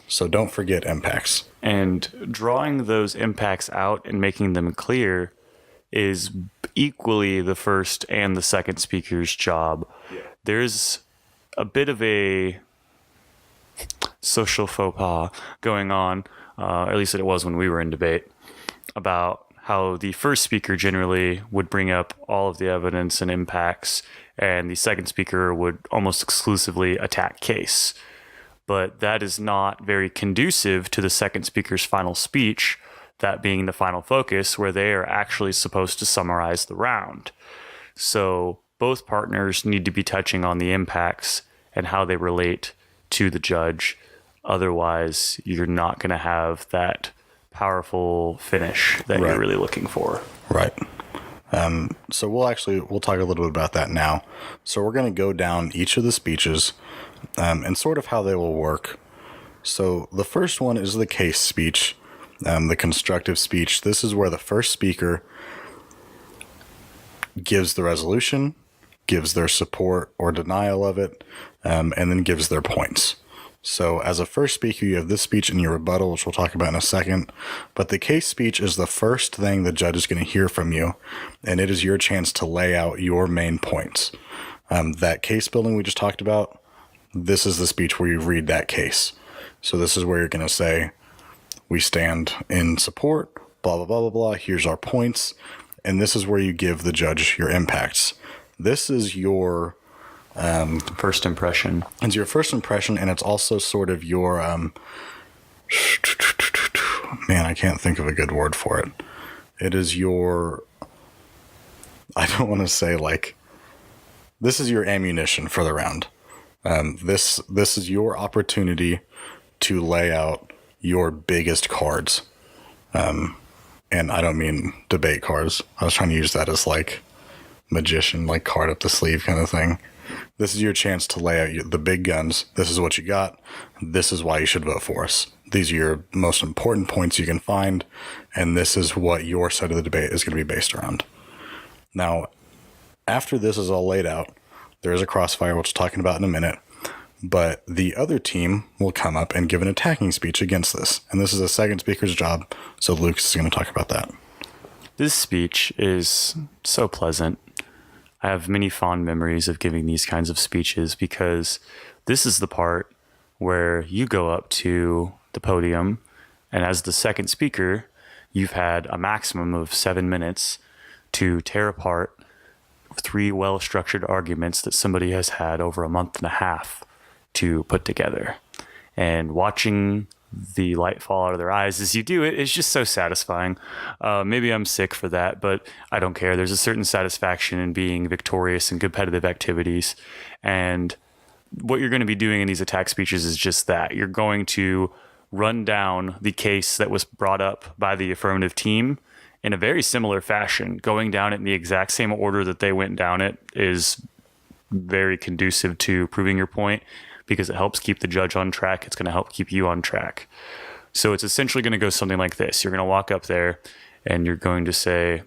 So don't forget impacts. And drawing those impacts out and making them clear is equally the first and the second speaker's job. Yeah. There's a bit of a social faux pas going on, at least it was when we were in debate, about how the first speaker generally would bring up all of the evidence and impacts, and the second speaker would almost exclusively attack case. But that is not very conducive to the second speaker's final speech, that being the final focus, where they are actually supposed to summarize the round. So both partners need to be touching on the impacts and how they relate to the judge. Otherwise, you're not going to have that powerful finish that you're really looking for. Right. So we'll talk a little bit about that now. So we're going to go down each of the speeches and sort of how they will work. So the first one is the case speech, the constructive speech. This is where the first speaker gives the resolution, gives their support or denial of it, and then gives their points. So as a first speaker, you have this speech and your rebuttal, which we'll talk about in a second. But the case speech is the first thing the judge is going to hear from you, and it is your chance to lay out your main points. That case building we just talked about, this is the speech where you read that case. So this is where you're going to say, we stand in support, blah, blah, blah, blah, blah. Here's our points. And this is where you give the judge your impacts. This is your first impression. It's your first impression, and it's also sort of your man, I can't think of a good word for it. It is your, I don't want to say this is your ammunition for the round. This is your opportunity to lay out your biggest cards. and I don't mean debate cards. I was trying to use that as like magician, like card up the sleeve kind of thing. This is your chance to lay out the big guns. This is what you got. This is why you should vote for us. These are your most important points you can find, and this is what your side of the debate is going to be based around. Now, after this is all laid out, there is a crossfire, which we'll talking about in a minute, but the other team will come up and give an attacking speech against this. And this is the second speaker's job, so Lucas is going to talk about that. This speech is so pleasant. I have many fond memories of giving these kinds of speeches because this is the part where you go up to the podium, and as the second speaker, you've had a maximum of 7 minutes to tear apart 3 well-structured arguments that somebody has had over a month and a half to put together. And watching the light fall out of their eyes as you do it is just so satisfying. Maybe I'm sick for that, but I don't care. There's a certain satisfaction in being victorious in competitive activities. And what you're going to be doing in these attack speeches is just that. You're going to run down the case that was brought up by the affirmative team in a very similar fashion. Going down it in the exact same order that they went down it is very conducive to proving your point, because it helps keep the judge on track. It's going to help keep you on track. So it's essentially going to go something like this. You're going to walk up there and you're going to say,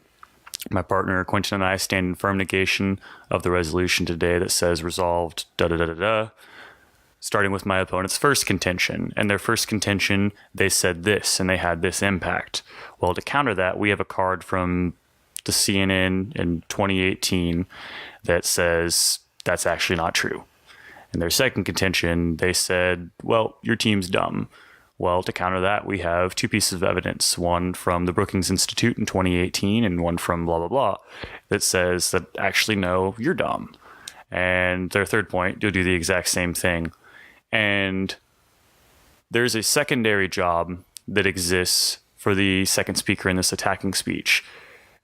my partner Quentin and I stand in firm negation of the resolution today that says resolved da-da-da-da-da, starting with my opponent's first contention. And their first contention, they said this and they had this impact. Well, to counter that, we have a card from the CNN in 2018 that says that's actually not true. And their second contention, they said, well, your team's dumb. Well, to counter that, we have 2 pieces of evidence, one from the Brookings Institute in 2018 and one from blah, blah, blah, that says that actually, no, you're dumb. And their third point, you'll do the exact same thing. And there's a secondary job that exists for the second speaker in this attacking speech.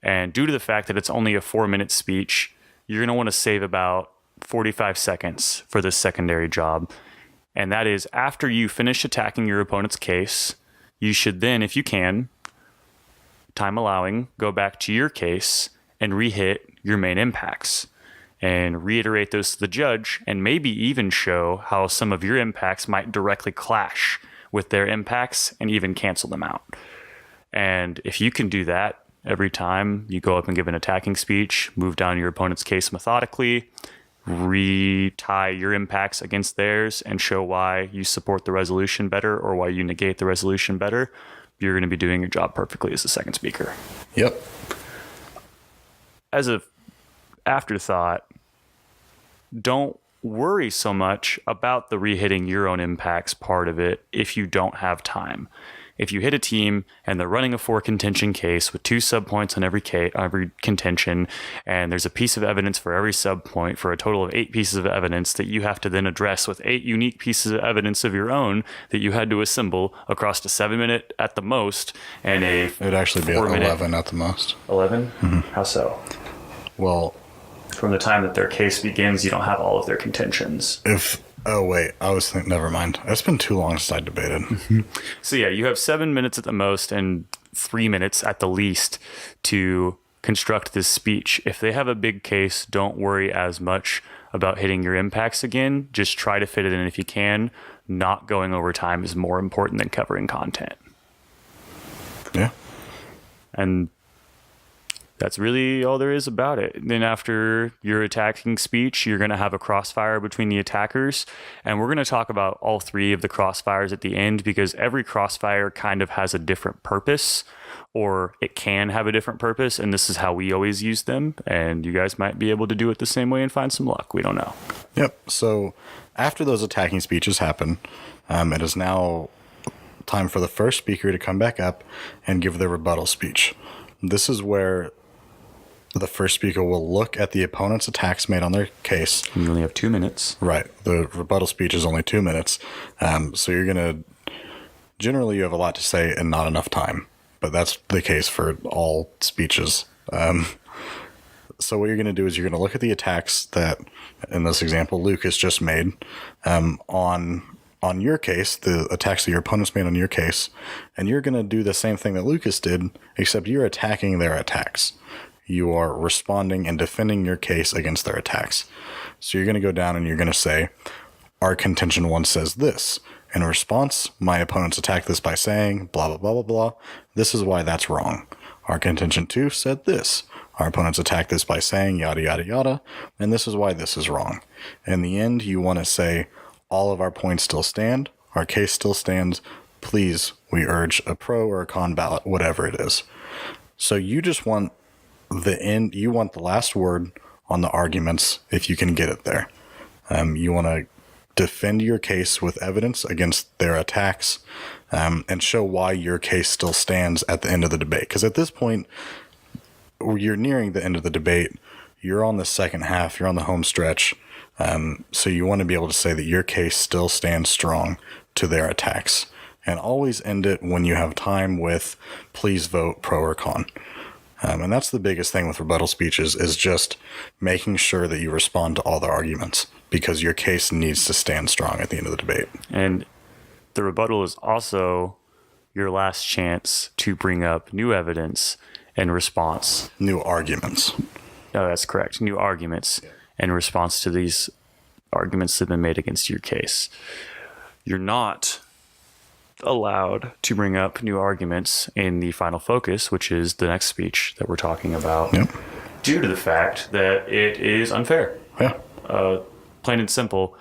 And due to the fact that it's only a 4-minute speech, you're going to want to save about 45 seconds for this secondary job. And that is after you finish attacking your opponent's case, you should then, if you can, time allowing, go back to your case and re-hit your main impacts and reiterate those to the judge, and maybe even show how some of your impacts might directly clash with their impacts and even cancel them out. And if you can do that every time you go up and give an attacking speech, move down your opponent's case methodically, re-tie your impacts against theirs and show why you support the resolution better or why you negate the resolution better, you're going to be doing your job perfectly as the second speaker. Yep. As an afterthought, don't worry so much about the re-hitting your own impacts part of it if you don't have time. If you hit a team and they're running a 4-contention case with 2 subpoints on every contention, and there's a piece of evidence for every subpoint for a total of 8 pieces of evidence that you have to then address with 8 unique pieces of evidence of your own that you had to assemble across a 7-minute at the most and a It would actually be 11 at the most. 11? Mm-hmm. How so? Well, from the time that their case begins, you don't have all of their contentions. Never mind. It's been too long since I debated. So yeah, you have 7 minutes at the most and 3 minutes at the least to construct this speech. If they have a big case, don't worry as much about hitting your impacts again. Just try to fit it in if you can. Not going over time is more important than covering content. Yeah. And that's really all there is about it. Then after your attacking speech, you're going to have a crossfire between the attackers. And we're going to talk about all 3 of the crossfires at the end, because every crossfire kind of has a different purpose, or it can have a different purpose. And this is how we always use them. And you guys might be able to do it the same way and find some luck. We don't know. Yep. So after those attacking speeches happen, it is now time for the first speaker to come back up and give their rebuttal speech. This is where the first speaker will look at the opponent's attacks made on their case. You only have 2 minutes. Right. The rebuttal speech is only 2 minutes. So you're going to, generally you have a lot to say and not enough time, but that's the case for all speeches. So what you're going to do is you're going to look at the attacks that, in this example, Lucas just made on on your case, the attacks that your opponents made on your case, and you're going to do the same thing that Lucas did, except you're attacking their attacks. You are responding and defending your case against their attacks. So you're going to go down and you're going to say, our contention 1 says this. In response, my opponents attacked this by saying, blah, blah, blah, blah, blah. This is why that's wrong. Our contention 2 said this. Our opponents attacked this by saying, yada, yada, yada. And this is why this is wrong. In the end, you want to say, all of our points still stand. Our case still stands. Please, we urge a pro or a con ballot, whatever it is. So you just want the end. You want the last word on the arguments if you can get it there. You want to defend your case with evidence against their attacks, and show why your case still stands at the end of the debate. Because at this point, you're nearing the end of the debate. You're on the second half. You're on the home stretch. So you want to be able to say that your case still stands strong to their attacks. And always end it when you have time with, please vote pro or con. And that's the biggest thing with rebuttal speeches, is just making sure that you respond to all the arguments, because your case needs to stand strong at the end of the debate. And the rebuttal is also your last chance to bring up new evidence in response. New arguments. No, that's correct. New arguments in response to these arguments that have been made against your case. You're not allowed to bring up new arguments in the final focus, which is the next speech that we're talking about, due to the fact that it is unfair. Yeah. Plain and simple.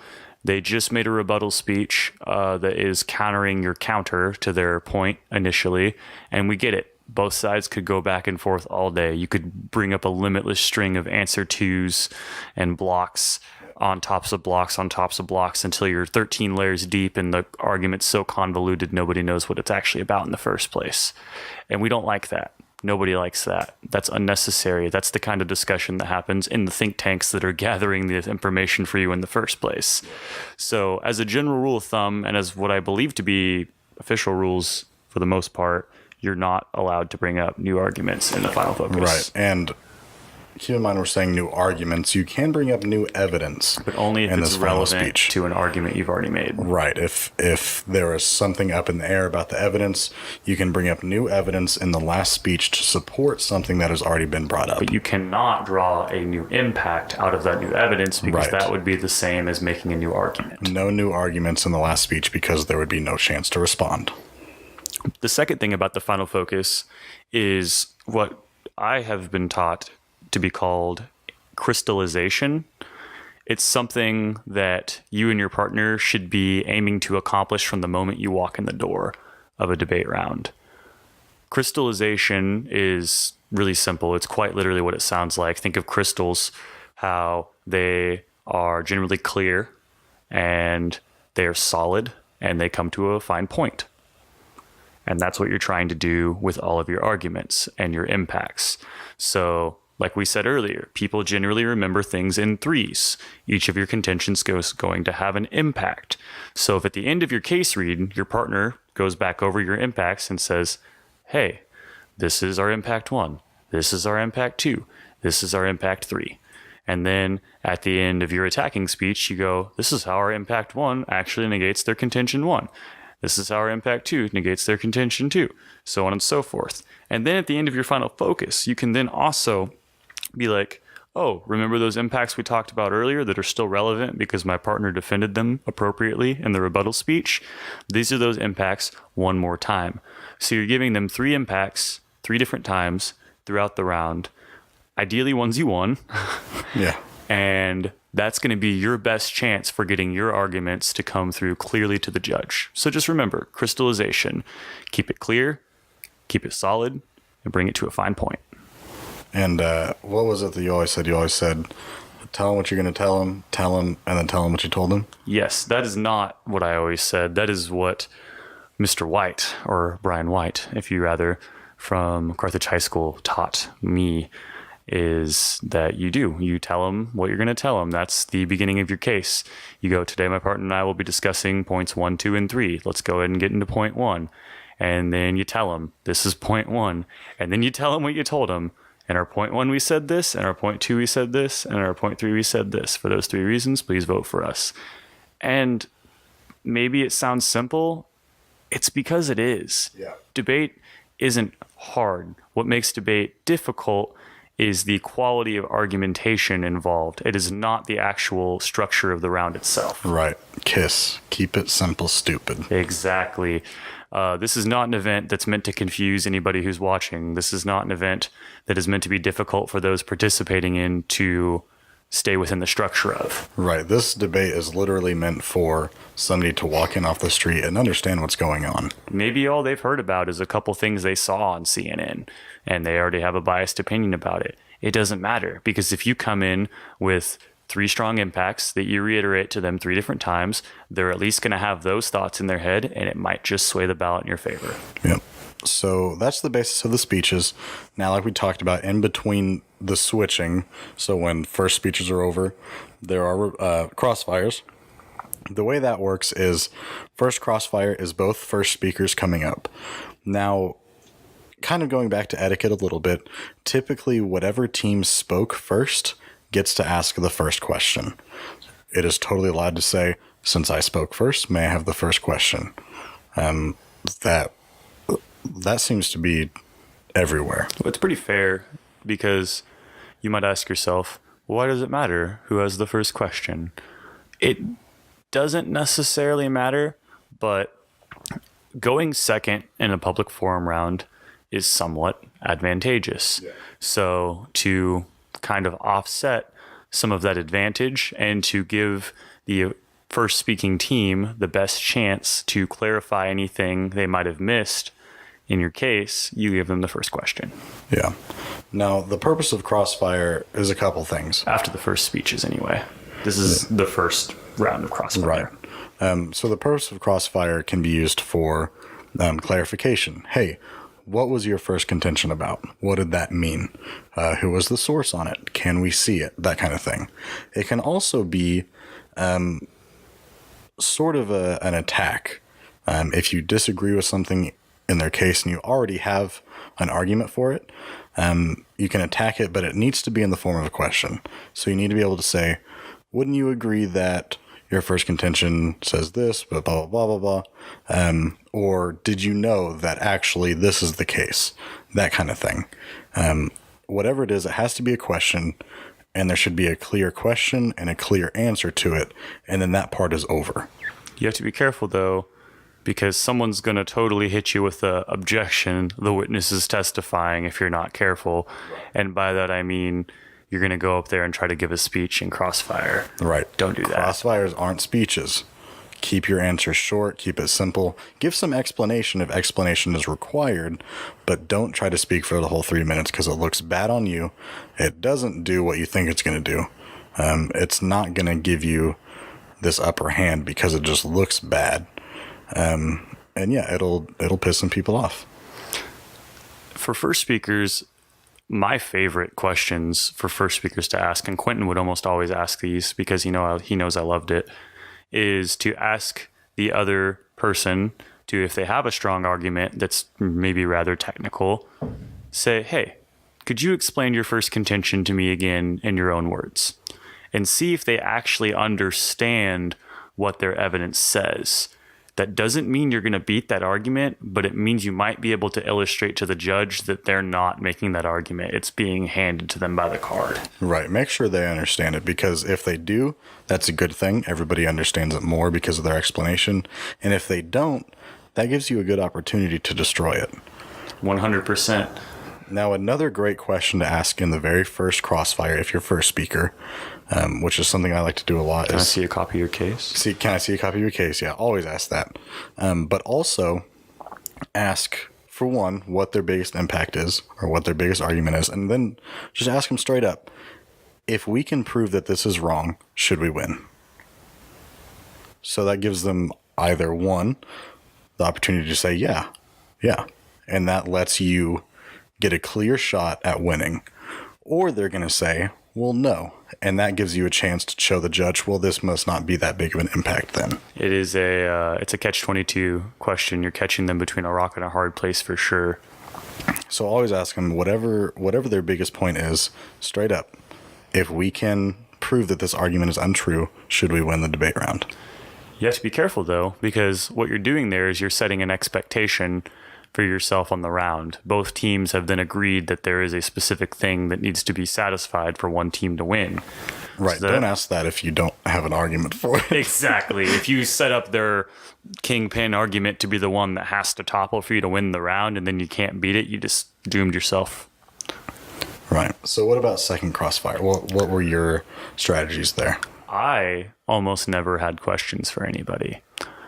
They just made a rebuttal speech that is countering your counter to their point initially, and we get it. Both sides could go back and forth all day. You could bring up a limitless string of answer twos and blocks on tops of blocks on tops of blocks until you're 13 layers deep and the argument's so convoluted nobody knows what it's actually about in the first place. And we don't like that. Nobody likes that. That's unnecessary. That's the kind of discussion that happens in the think tanks that are gathering the information for you in the first place. So as a general rule of thumb, and as what I believe to be official rules for the most part, you're not allowed to bring up new arguments in the final focus. Right. And keep in mind, we're saying new arguments. You can bring up new evidence, but only if it's relevant to an argument you've already made. Right. If there is something up in the air about the evidence, you can bring up new evidence in the last speech to support something that has already been brought up. But you cannot draw a new impact out of that new evidence, because that would be the same as making a new argument. No new arguments in the last speech, because there would be no chance to respond. The second thing about the final focus is what I have been taught to be called crystallization. It's something that you and your partner should be aiming to accomplish from the moment you walk in the door of a debate round. Crystallization is really simple. It's quite literally what it sounds like. Think of crystals, how they are generally clear and they're solid and they come to a fine point. And that's what you're trying to do with all of your arguments and your impacts. So, like we said earlier, people generally remember things in threes. Each of your contentions is going to have an impact. So if at the end of your case read, your partner goes back over your impacts and says, hey, this is our impact 1, this is our impact 2, this is our impact 3. And then at the end of your attacking speech, you go, this is how our impact 1 actually negates their contention 1. This is how our impact 2 negates their contention 2, so on and so forth. And then at the end of your final focus, you can then also be like, oh, remember those impacts we talked about earlier that are still relevant because my partner defended them appropriately in the rebuttal speech? These are those impacts one more time. So you're giving them 3 impacts 3 different times throughout the round, ideally ones you won. Yeah. And that's going to be your best chance for getting your arguments to come through clearly to the judge. So just remember, crystallization. Keep it clear, keep it solid, and bring it to a fine point. And what was it that you always said? You always said, tell him what you're going to tell him, and then tell him what you told him? Yes, that is not what I always said. That is what Mr. White, or Brian White, if you rather, from Carthage High School taught me, is that you do. You tell them what you're going to tell them. That's the beginning of your case. You go, today my partner and I will be discussing points 1, 2, and 3. Let's go ahead and get into point 1. And then you tell them, this is point 1. And then you tell them what you told them. And our point 1, we said this. And our point 2, we said this. And our point 3, we said this. For those 3 reasons, please vote for us. And maybe it sounds simple. It's because it is. Yeah. Debate isn't hard. What makes debate difficult is the quality of argumentation involved. It is not the actual structure of the round itself. Right. KISS. Keep it simple, stupid. Exactly. This is not an event that's meant to confuse anybody who's watching. This is not an event that is meant to be difficult for those participating in to stay within the structure of. Right. This debate is literally meant for somebody to walk in off the street and understand what's going on. Maybe all they've heard about is a couple things they saw on CNN, and they already have a biased opinion about it. It doesn't matter, because if you come in with 3 strong impacts that you reiterate to them 3 different times, they're at least going to have those thoughts in their head, and it might just sway the ballot in your favor. Yep. So that's the basis of the speeches. Now, like we talked about, in between the switching, so when first speeches are over, there are crossfires. The way that works is first crossfire is both first speakers coming up. Now, kind of going back to etiquette a little bit, typically whatever team spoke first gets to ask the first question. It is totally allowed to say, since I spoke first, may I have the first question? That seems to be everywhere. Well, it's pretty fair, because you might ask yourself, why does it matter who has the first question? It doesn't necessarily matter, but going second in a public forum round is somewhat advantageous. Yeah. So to kind of offset some of that advantage and to give the first speaking team the best chance to clarify anything they might have missed in your case, you give them the first question. Yeah. Now, the purpose of crossfire is a couple things. After the first speeches, anyway. This is the first round of crossfire. Right. So the purpose of crossfire can be used for clarification. Hey, what was your first contention about? What did that mean? Who was the source on it? Can we see it? That kind of thing. It can also be sort of an attack. If you disagree with something in their case and you already have an argument for it, you can attack it, but it needs to be in the form of a question. So you need to be able to say, wouldn't you agree that your first contention says this, blah, blah, blah, blah, blah. Or did you know that actually this is the case? That kind of thing. Whatever it is, it has to be a question, and there should be a clear question and a clear answer to it, and then that part is over. You have to be careful, though, because someone's going to totally hit you with the objection, the witness is testifying, if you're not careful. And by that, I mean, you're going to go up there and try to give a speech in crossfire. Right. Don't do that. Crossfires aren't speeches. Keep your answers short. Keep it simple. Give some explanation if explanation is required, but don't try to speak for the whole 3 minutes because it looks bad on you. It doesn't do what you think it's going to do. It's not going to give you this upper hand because it just looks bad. And yeah, it'll piss some people off. For first speakers, my favorite questions for first speakers to ask, and Quentin would almost always ask these because he knows I loved it, is to ask the other person to, if they have a strong argument that's maybe rather technical, say, hey, could you explain your first contention to me again in your own words? And see if they actually understand what their evidence says. That doesn't mean you're going to beat that argument, but it means you might be able to illustrate to the judge that they're not making that argument. It's being handed to them by the card. Right. Make sure they understand it, because if they do, that's a good thing. Everybody understands it more because of their explanation. And if they don't, that gives you a good opportunity to destroy it. 100%. Now, another great question to ask in the very first crossfire, if you're first speaker, which is something I like to do a lot. Can I see a copy of your case? Can I see a copy of your case? Yeah, always ask that. But also ask, for one, what their biggest impact is or what their biggest argument is. And then just ask them straight up, if we can prove that this is wrong, should we win? So that gives them either, one, the opportunity to say, yeah. And that lets you get a clear shot at winning. Or they're going to say, well, no. And that gives you a chance to show the judge, well, this must not be that big of an impact then. It is it's a catch-22 question. You're catching them between a rock and a hard place for sure. So always ask them whatever their biggest point is, straight up. If we can prove that this argument is untrue, should we win the debate round? You have to be careful, though, because what you're doing there is you're setting an expectation for yourself on the round. Both teams have then agreed that there is a specific thing that needs to be satisfied for one team to win. Right. So Don't ask that if you don't have an argument for it. exactly. If you set up their kingpin argument to be the one that has to topple for you to win the round and then you can't beat it, you just doomed yourself. Right. So what about second crossfire? What were your strategies there? I almost never had questions for anybody.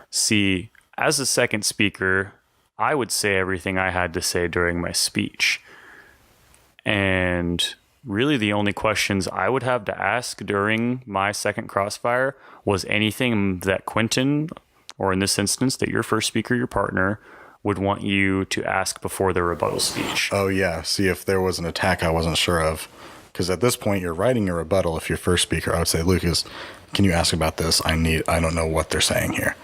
See, as a second speaker, I would say everything I had to say during my speech. And really the only questions I would have to ask during my second crossfire was anything that Quentin, or in this instance, that your first speaker, your partner, would want you to ask before their rebuttal speech. Oh, yeah. See, if there was an attack I wasn't sure of. Because at this point, you're writing a rebuttal. If you're first speaker, I would say, Lucas, can you ask about this? I don't know what they're saying here.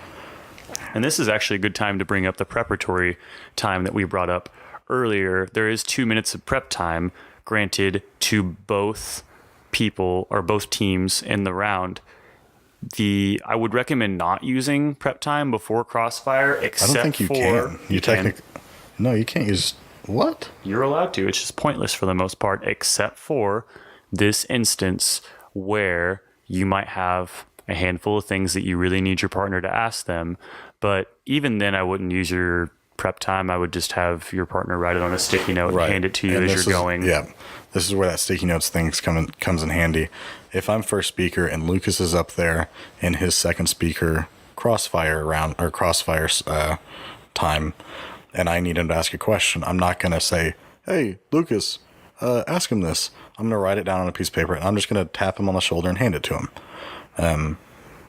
And this is actually a good time to bring up the preparatory time that we brought up earlier. There is 2 minutes of prep time granted to both people or both teams in the round. I would recommend not using prep time before crossfire, except I don't think you can. You can. No, you can't use what? You're allowed to. It's just pointless for the most part, except for this instance where you might have a handful of things that you really need your partner to ask them. But even then, I wouldn't use your prep time. I would just have your partner write it on a sticky note and hand it to you as you're going. Yeah, this is where that sticky notes thing comes in handy. If I'm first speaker and Lucas is up there in his second speaker crossfire round or crossfire time, and I need him to ask a question, I'm not going to say, hey, Lucas, ask him this. I'm going to write it down on a piece of paper, and I'm just going to tap him on the shoulder and hand it to him.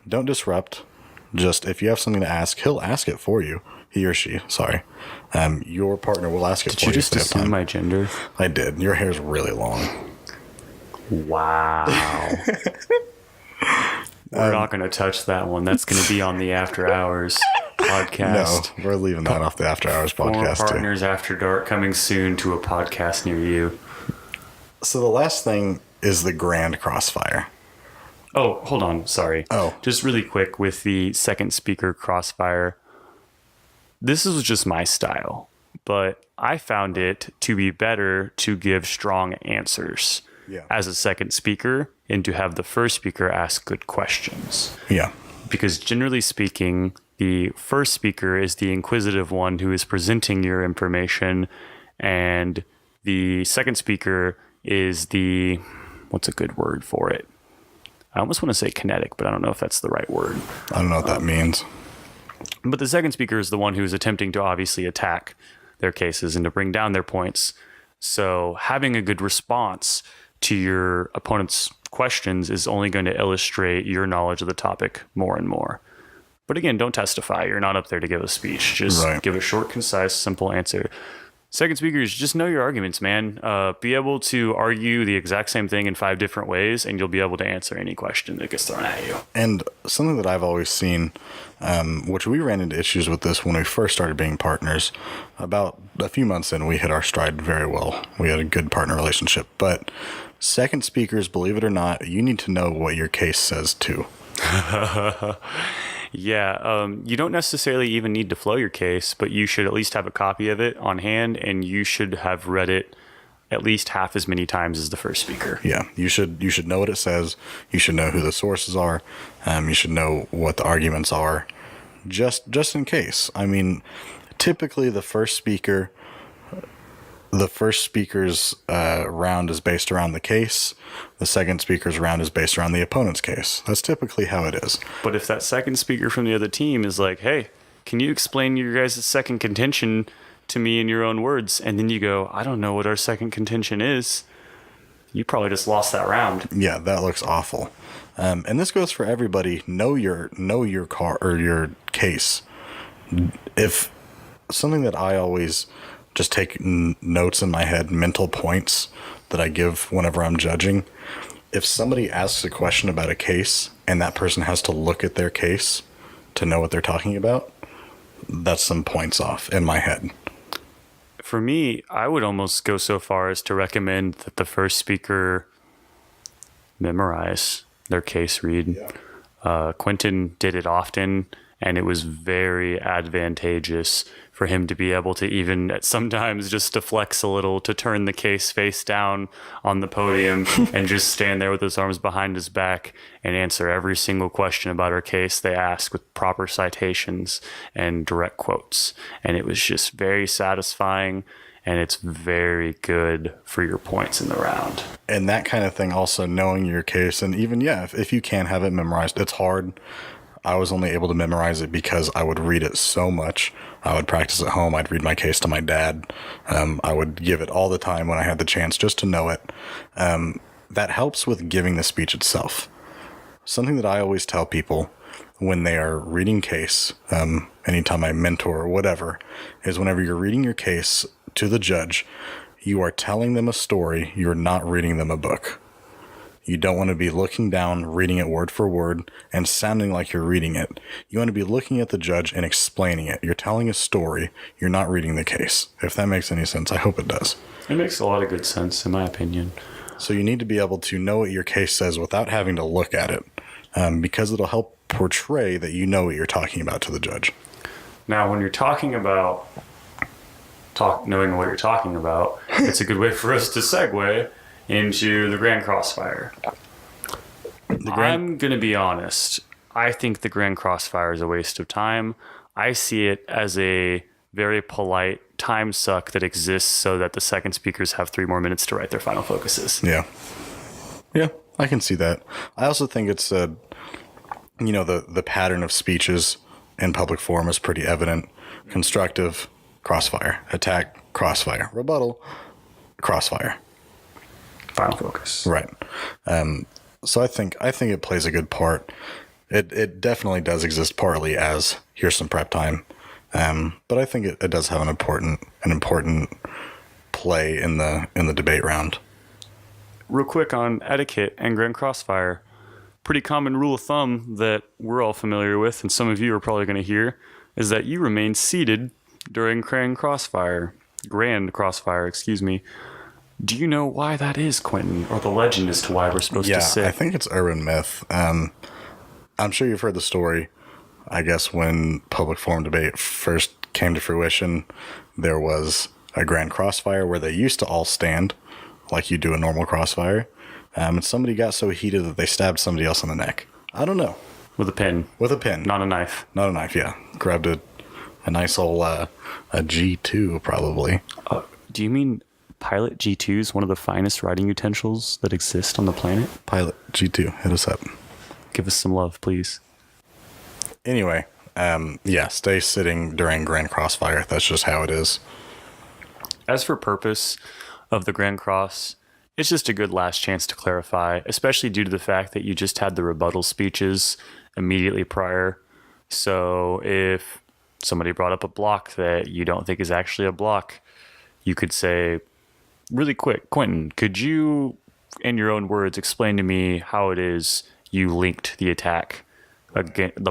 Don't disrupt. Just if you have something to ask, he'll ask it for you. He or she, sorry. Your partner will ask it for you. Did you just assume my gender? I did. Your hair's really long. Wow. We're not going to touch that one. That's going to be on the After Hours podcast. No, we're leaving that off the After Hours podcast. Former Partners After Dark coming soon to a podcast near you. So the last thing is the grand crossfire. Oh, hold on. Sorry. Oh. Just really quick with the second speaker crossfire. This is just my style, but I found it to be better to give strong answers as a second speaker and to have the first speaker ask good questions. Yeah. Because generally speaking, the first speaker is the inquisitive one who is presenting your information, and the second speaker is the, what's a good word for it? I almost want to say kinetic, but I don't know if that's the right word. I don't know what that means. But the second speaker is the one who is attempting to obviously attack their cases and to bring down their points. So having a good response to your opponent's questions is only going to illustrate your knowledge of the topic more and more. But again, don't testify. You're not up there to give a speech. Just give a short, concise, simple answer. Second speakers, just know your arguments, man. Be able to argue the exact same thing in 5 different ways, and you'll be able to answer any question that gets thrown at you. And something that I've always seen, which we ran into issues with this when we first started being partners, about a few months in, we hit our stride very well. We had a good partner relationship. But second speakers, believe it or not, you need to know what your case says too. Yeah, you don't necessarily even need to flow your case, but you should at least have a copy of it on hand, and you should have read it at least half as many times as the first speaker. Yeah, you should know what it says. You should know who the sources are. You should know what the arguments are, just in case. I mean, typically the first speaker's round is based around the case. The second speaker's round is based around the opponent's case. That's typically how it is. But if that second speaker from the other team is like, hey, can you explain your guys' second contention to me in your own words? And then you go, I don't know what our second contention is. You probably just lost that round. Yeah, that looks awful. And this goes for everybody. Know your car or your case. If something that I always just take notes in my head, mental points that I give whenever I'm judging. If somebody asks a question about a case and that person has to look at their case to know what they're talking about, that's some points off in my head. For me, I would almost go so far as to recommend that the first speaker memorize their case read. Quentin did it often, and it was very advantageous for him to be able to even sometimes just to flex a little, to turn the case face down on the podium and just stand there with his arms behind his back and answer every single question about our case they asked with proper citations and direct quotes. And it was just very satisfying, and it's very good for your points in the round. And that kind of thing, also knowing your case, and even, if you can have it memorized, it's hard. I was only able to memorize it because I would read it so much. I would practice at home. I'd read my case to my dad. I would give it all the time when I had the chance just to know it. That helps with giving the speech itself. Something that I always tell people when they are reading case, anytime I mentor or whatever, is whenever you're reading your case to the judge, you are telling them a story. You're not reading them a book. You don't want to be looking down, reading it word for word, and sounding like you're reading it. You want to be looking at the judge and explaining it. You're telling a story. You're not reading the case. If that makes any sense, I hope it does. It makes a lot of good sense, in my opinion. So you need to be able to know what your case says without having to look at it, because it'll help portray that you know what you're talking about to the judge. Now, when you're talking about knowing what you're talking about, it's a good way for us to segue into the Grand Crossfire. I'm going to be honest. I think the Grand Crossfire is a waste of time. I see it as a very polite time suck that exists so that the second speakers have 3 more minutes to write their final focuses. Yeah, I can see that. I also think it's, the pattern of speeches in public forum is pretty evident. Constructive, crossfire. Attack, crossfire. Rebuttal, crossfire. Final focus. Right. So I think it plays a good part. It definitely does exist partly as here's some prep time. But I think it does have an important play in the debate round. Real quick on etiquette and Grand Crossfire. Pretty common rule of thumb that we're all familiar with, and some of you are probably going to hear, is that you remain seated during Grand Crossfire. Do you know why that is, Quentin, or the legend as to why we're supposed to sit? Yeah, I think it's urban myth. I'm sure you've heard the story. I guess when public forum debate first came to fruition, there was a Grand Crossfire where they used to all stand like you do a normal crossfire. And somebody got so heated that they stabbed somebody else in the neck. I don't know. With a pin. With a pin. Not a knife. Not a knife, yeah. Grabbed a nice old a G2, probably. Do you mean Pilot G2 is one of the finest writing utensils that exist on the planet? Pilot G2, hit us up. Give us some love, please. Anyway, stay sitting during Grand Crossfire. That's just how it is. As for purpose of the Grand Cross, it's just a good last chance to clarify, especially due to the fact that you just had the rebuttal speeches immediately prior. So if somebody brought up a block that you don't think is actually a block, you could say, really quick, Quentin, could you, in your own words, explain to me how it is you linked the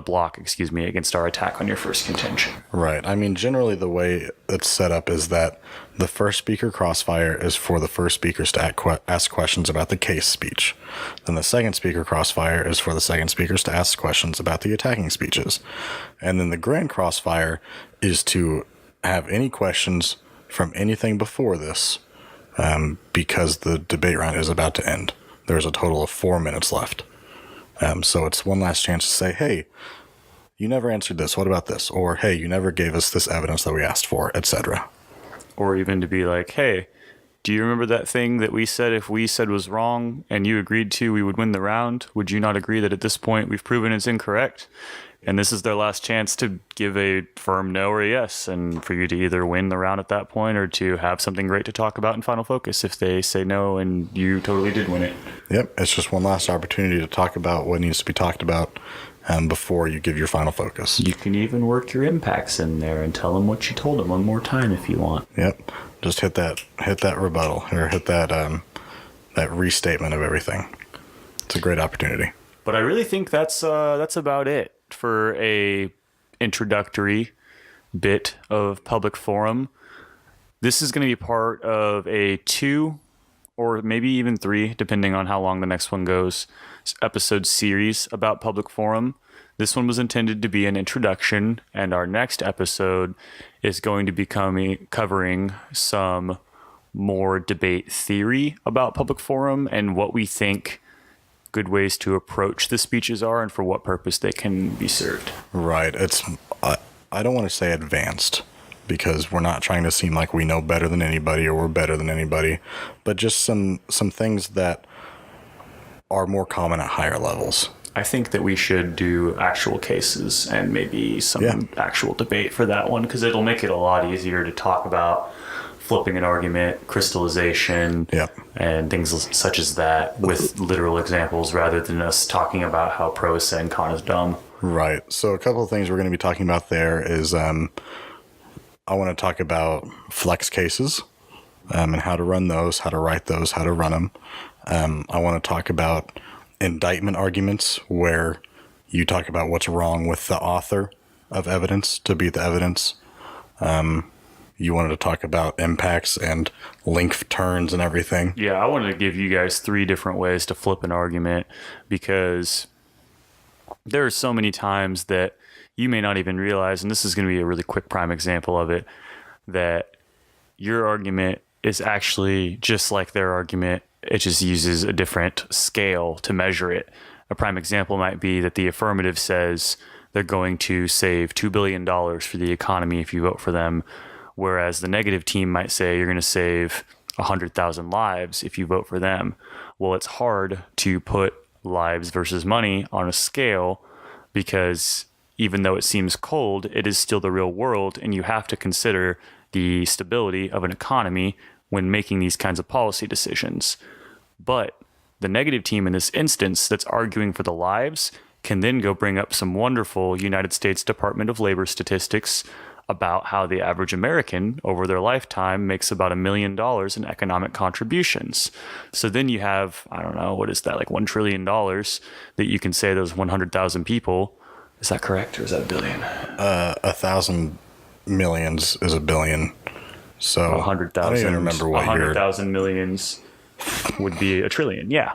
block against our attack on your first contention? Right. I mean, generally the way it's set up is that the first speaker crossfire is for the first speakers to ask questions about the case speech. Then the second speaker crossfire is for the second speakers to ask questions about the attacking speeches. And then the grand crossfire is to have any questions from anything before this, because the debate round is about to end. There's a total of 4 minutes left. So it's one last chance to say, hey, you never answered this. What about this? Or, hey, you never gave us this evidence that we asked for, etc. Or even to be like, hey, do you remember that thing that we said if we said was wrong and you agreed to, we would win the round? Would you not agree that at this point we've proven it's incorrect? And this is their last chance to give a firm no or yes, and for you to either win the round at that point or to have something great to talk about in Final Focus if they say no and you totally did win it. Yep, it's just one last opportunity to talk about what needs to be talked about before you give your Final Focus. You can even work your impacts in there and tell them what you told them one more time if you want. Yep, just hit that rebuttal or hit that restatement of everything. It's a great opportunity. But I really think that's about it for a introductory bit of public forum. This is going to be part of a 2 or maybe even 3, depending on how long the next one goes, episode series about public forum. This one was intended to be an introduction, and our next episode is going to be covering some more debate theory about public forum and what we think good ways to approach the speeches are and for what purpose they can be served. Right. I don't want to say advanced, because we're not trying to seem like we know better than anybody or we're better than anybody, but just some things that are more common at higher levels. I think that we should do actual cases and maybe some actual debate for that one, because it'll make it a lot easier to talk about flipping an argument, crystallization, and things such as that with literal examples rather than us talking about how pro is saying con is dumb. Right. So a couple of things we're going to be talking about there is I want to talk about flex cases and how to run those, how to write those, how to run them. I want to talk about indictment arguments, where you talk about what's wrong with the author of evidence to beat the evidence. You wanted to talk about impacts and link turns and everything. Yeah, I wanted to give you guys 3 different ways to flip an argument, because there are so many times that you may not even realize, and this is going to be a really quick prime example of it, that your argument is actually just like their argument. It just uses a different scale to measure it. A prime example might be that the affirmative says they're going to save $2 billion for the economy if you vote for them, whereas the negative team might say you're going to save 100,000 lives if you vote for them. Well, it's hard to put lives versus money on a scale, because even though it seems cold, it is still the real world, and you have to consider the stability of an economy when making these kinds of policy decisions. But the negative team in this instance that's arguing for the lives can then go bring up some wonderful United States Department of Labor statistics about how the average American over their lifetime makes about $1 million in economic contributions. So then you have, I don't know, what is that, like $1 trillion that you can say those 100,000 people. Is that correct, or is that a billion? 1,000 millions is a billion. So 100,000. I don't even remember what 100,000 millions would be a trillion. Yeah.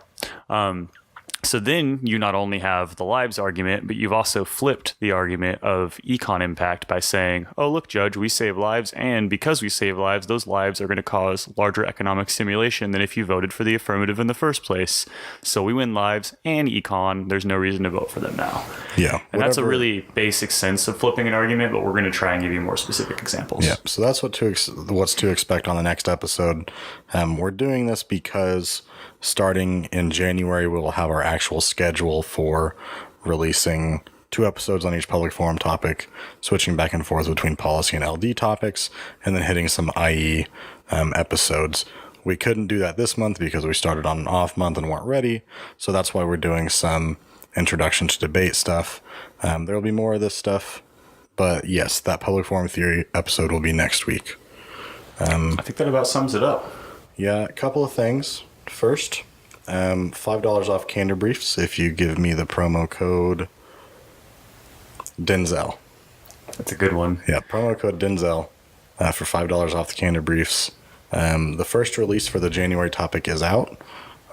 So then you not only have the lives argument, but you've also flipped the argument of econ impact by saying, oh, look, Judge, we save lives. And because we save lives, those lives are going to cause larger economic stimulation than if you voted for the affirmative in the first place. So we win lives and econ. There's no reason to vote for them now. Yeah. And that's a really basic sense of flipping an argument, but we're going to try and give you more specific examples. Yeah. So that's what's to expect on the next episode. We're doing this because starting in January, we'll have our actual schedule for releasing 2 episodes on each public forum topic, switching back and forth between policy and LD topics, and then hitting some IE episodes. We couldn't do that this month because we started on an off month and weren't ready. So that's why we're doing some introduction to debate stuff. There'll be more of this stuff. But yes, that public forum theory episode will be next week. I think that about sums it up. Yeah, a couple of things. First, $5 off Candor Briefs if you give me the promo code Denzel. That's a good one. Yeah, promo code Denzel for $5 off the Candor Briefs. The first release for the January topic is out.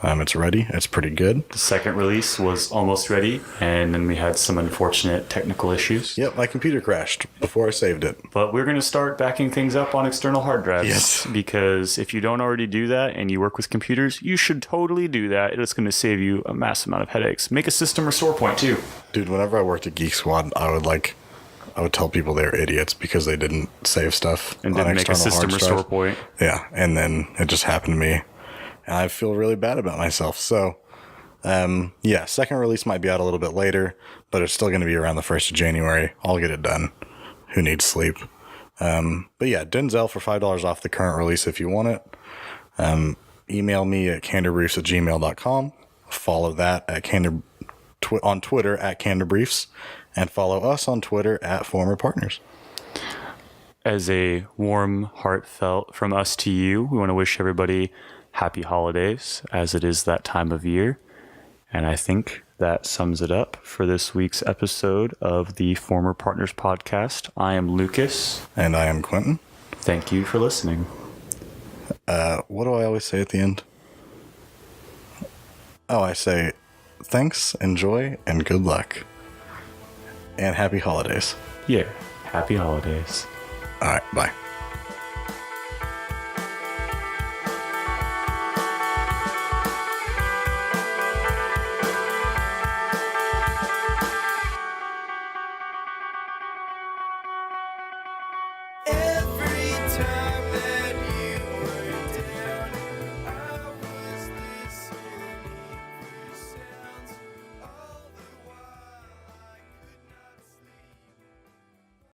It's ready. It's pretty good. The second release was almost ready, and then we had some unfortunate technical issues. Yep, my computer crashed before I saved it. But we're going to start backing things up on external hard drives. Yes. Because if you don't already do that and you work with computers, you should totally do that. It's going to save you a massive amount of headaches. Make a system or sore point, too. Dude, whenever I worked at Geek Squad, I would tell people they were idiots because they didn't save stuff And on didn't make a external system hard or drive. sore point. Yeah, and then it just happened to me. And I feel really bad about myself. So, second release might be out a little bit later, but it's still going to be around the 1st of January. I'll get it done. Who needs sleep? But yeah, Denzel for $5 off the current release if you want it. Email me at candorbriefs@gmail.com. Follow that at on Twitter at candorbriefs, and follow us on Twitter at former partners. As a warm, heartfelt from us to you, we want to wish everybody happy holidays, as it is that time of year. And I think that sums it up for this week's episode of the Former Partners Podcast. I am Lucas. And I am Quentin. Thank you for listening. What do I always say at the end? Oh, I say thanks, enjoy, and good luck. And happy holidays. Yeah. Happy holidays. All right, bye. Every time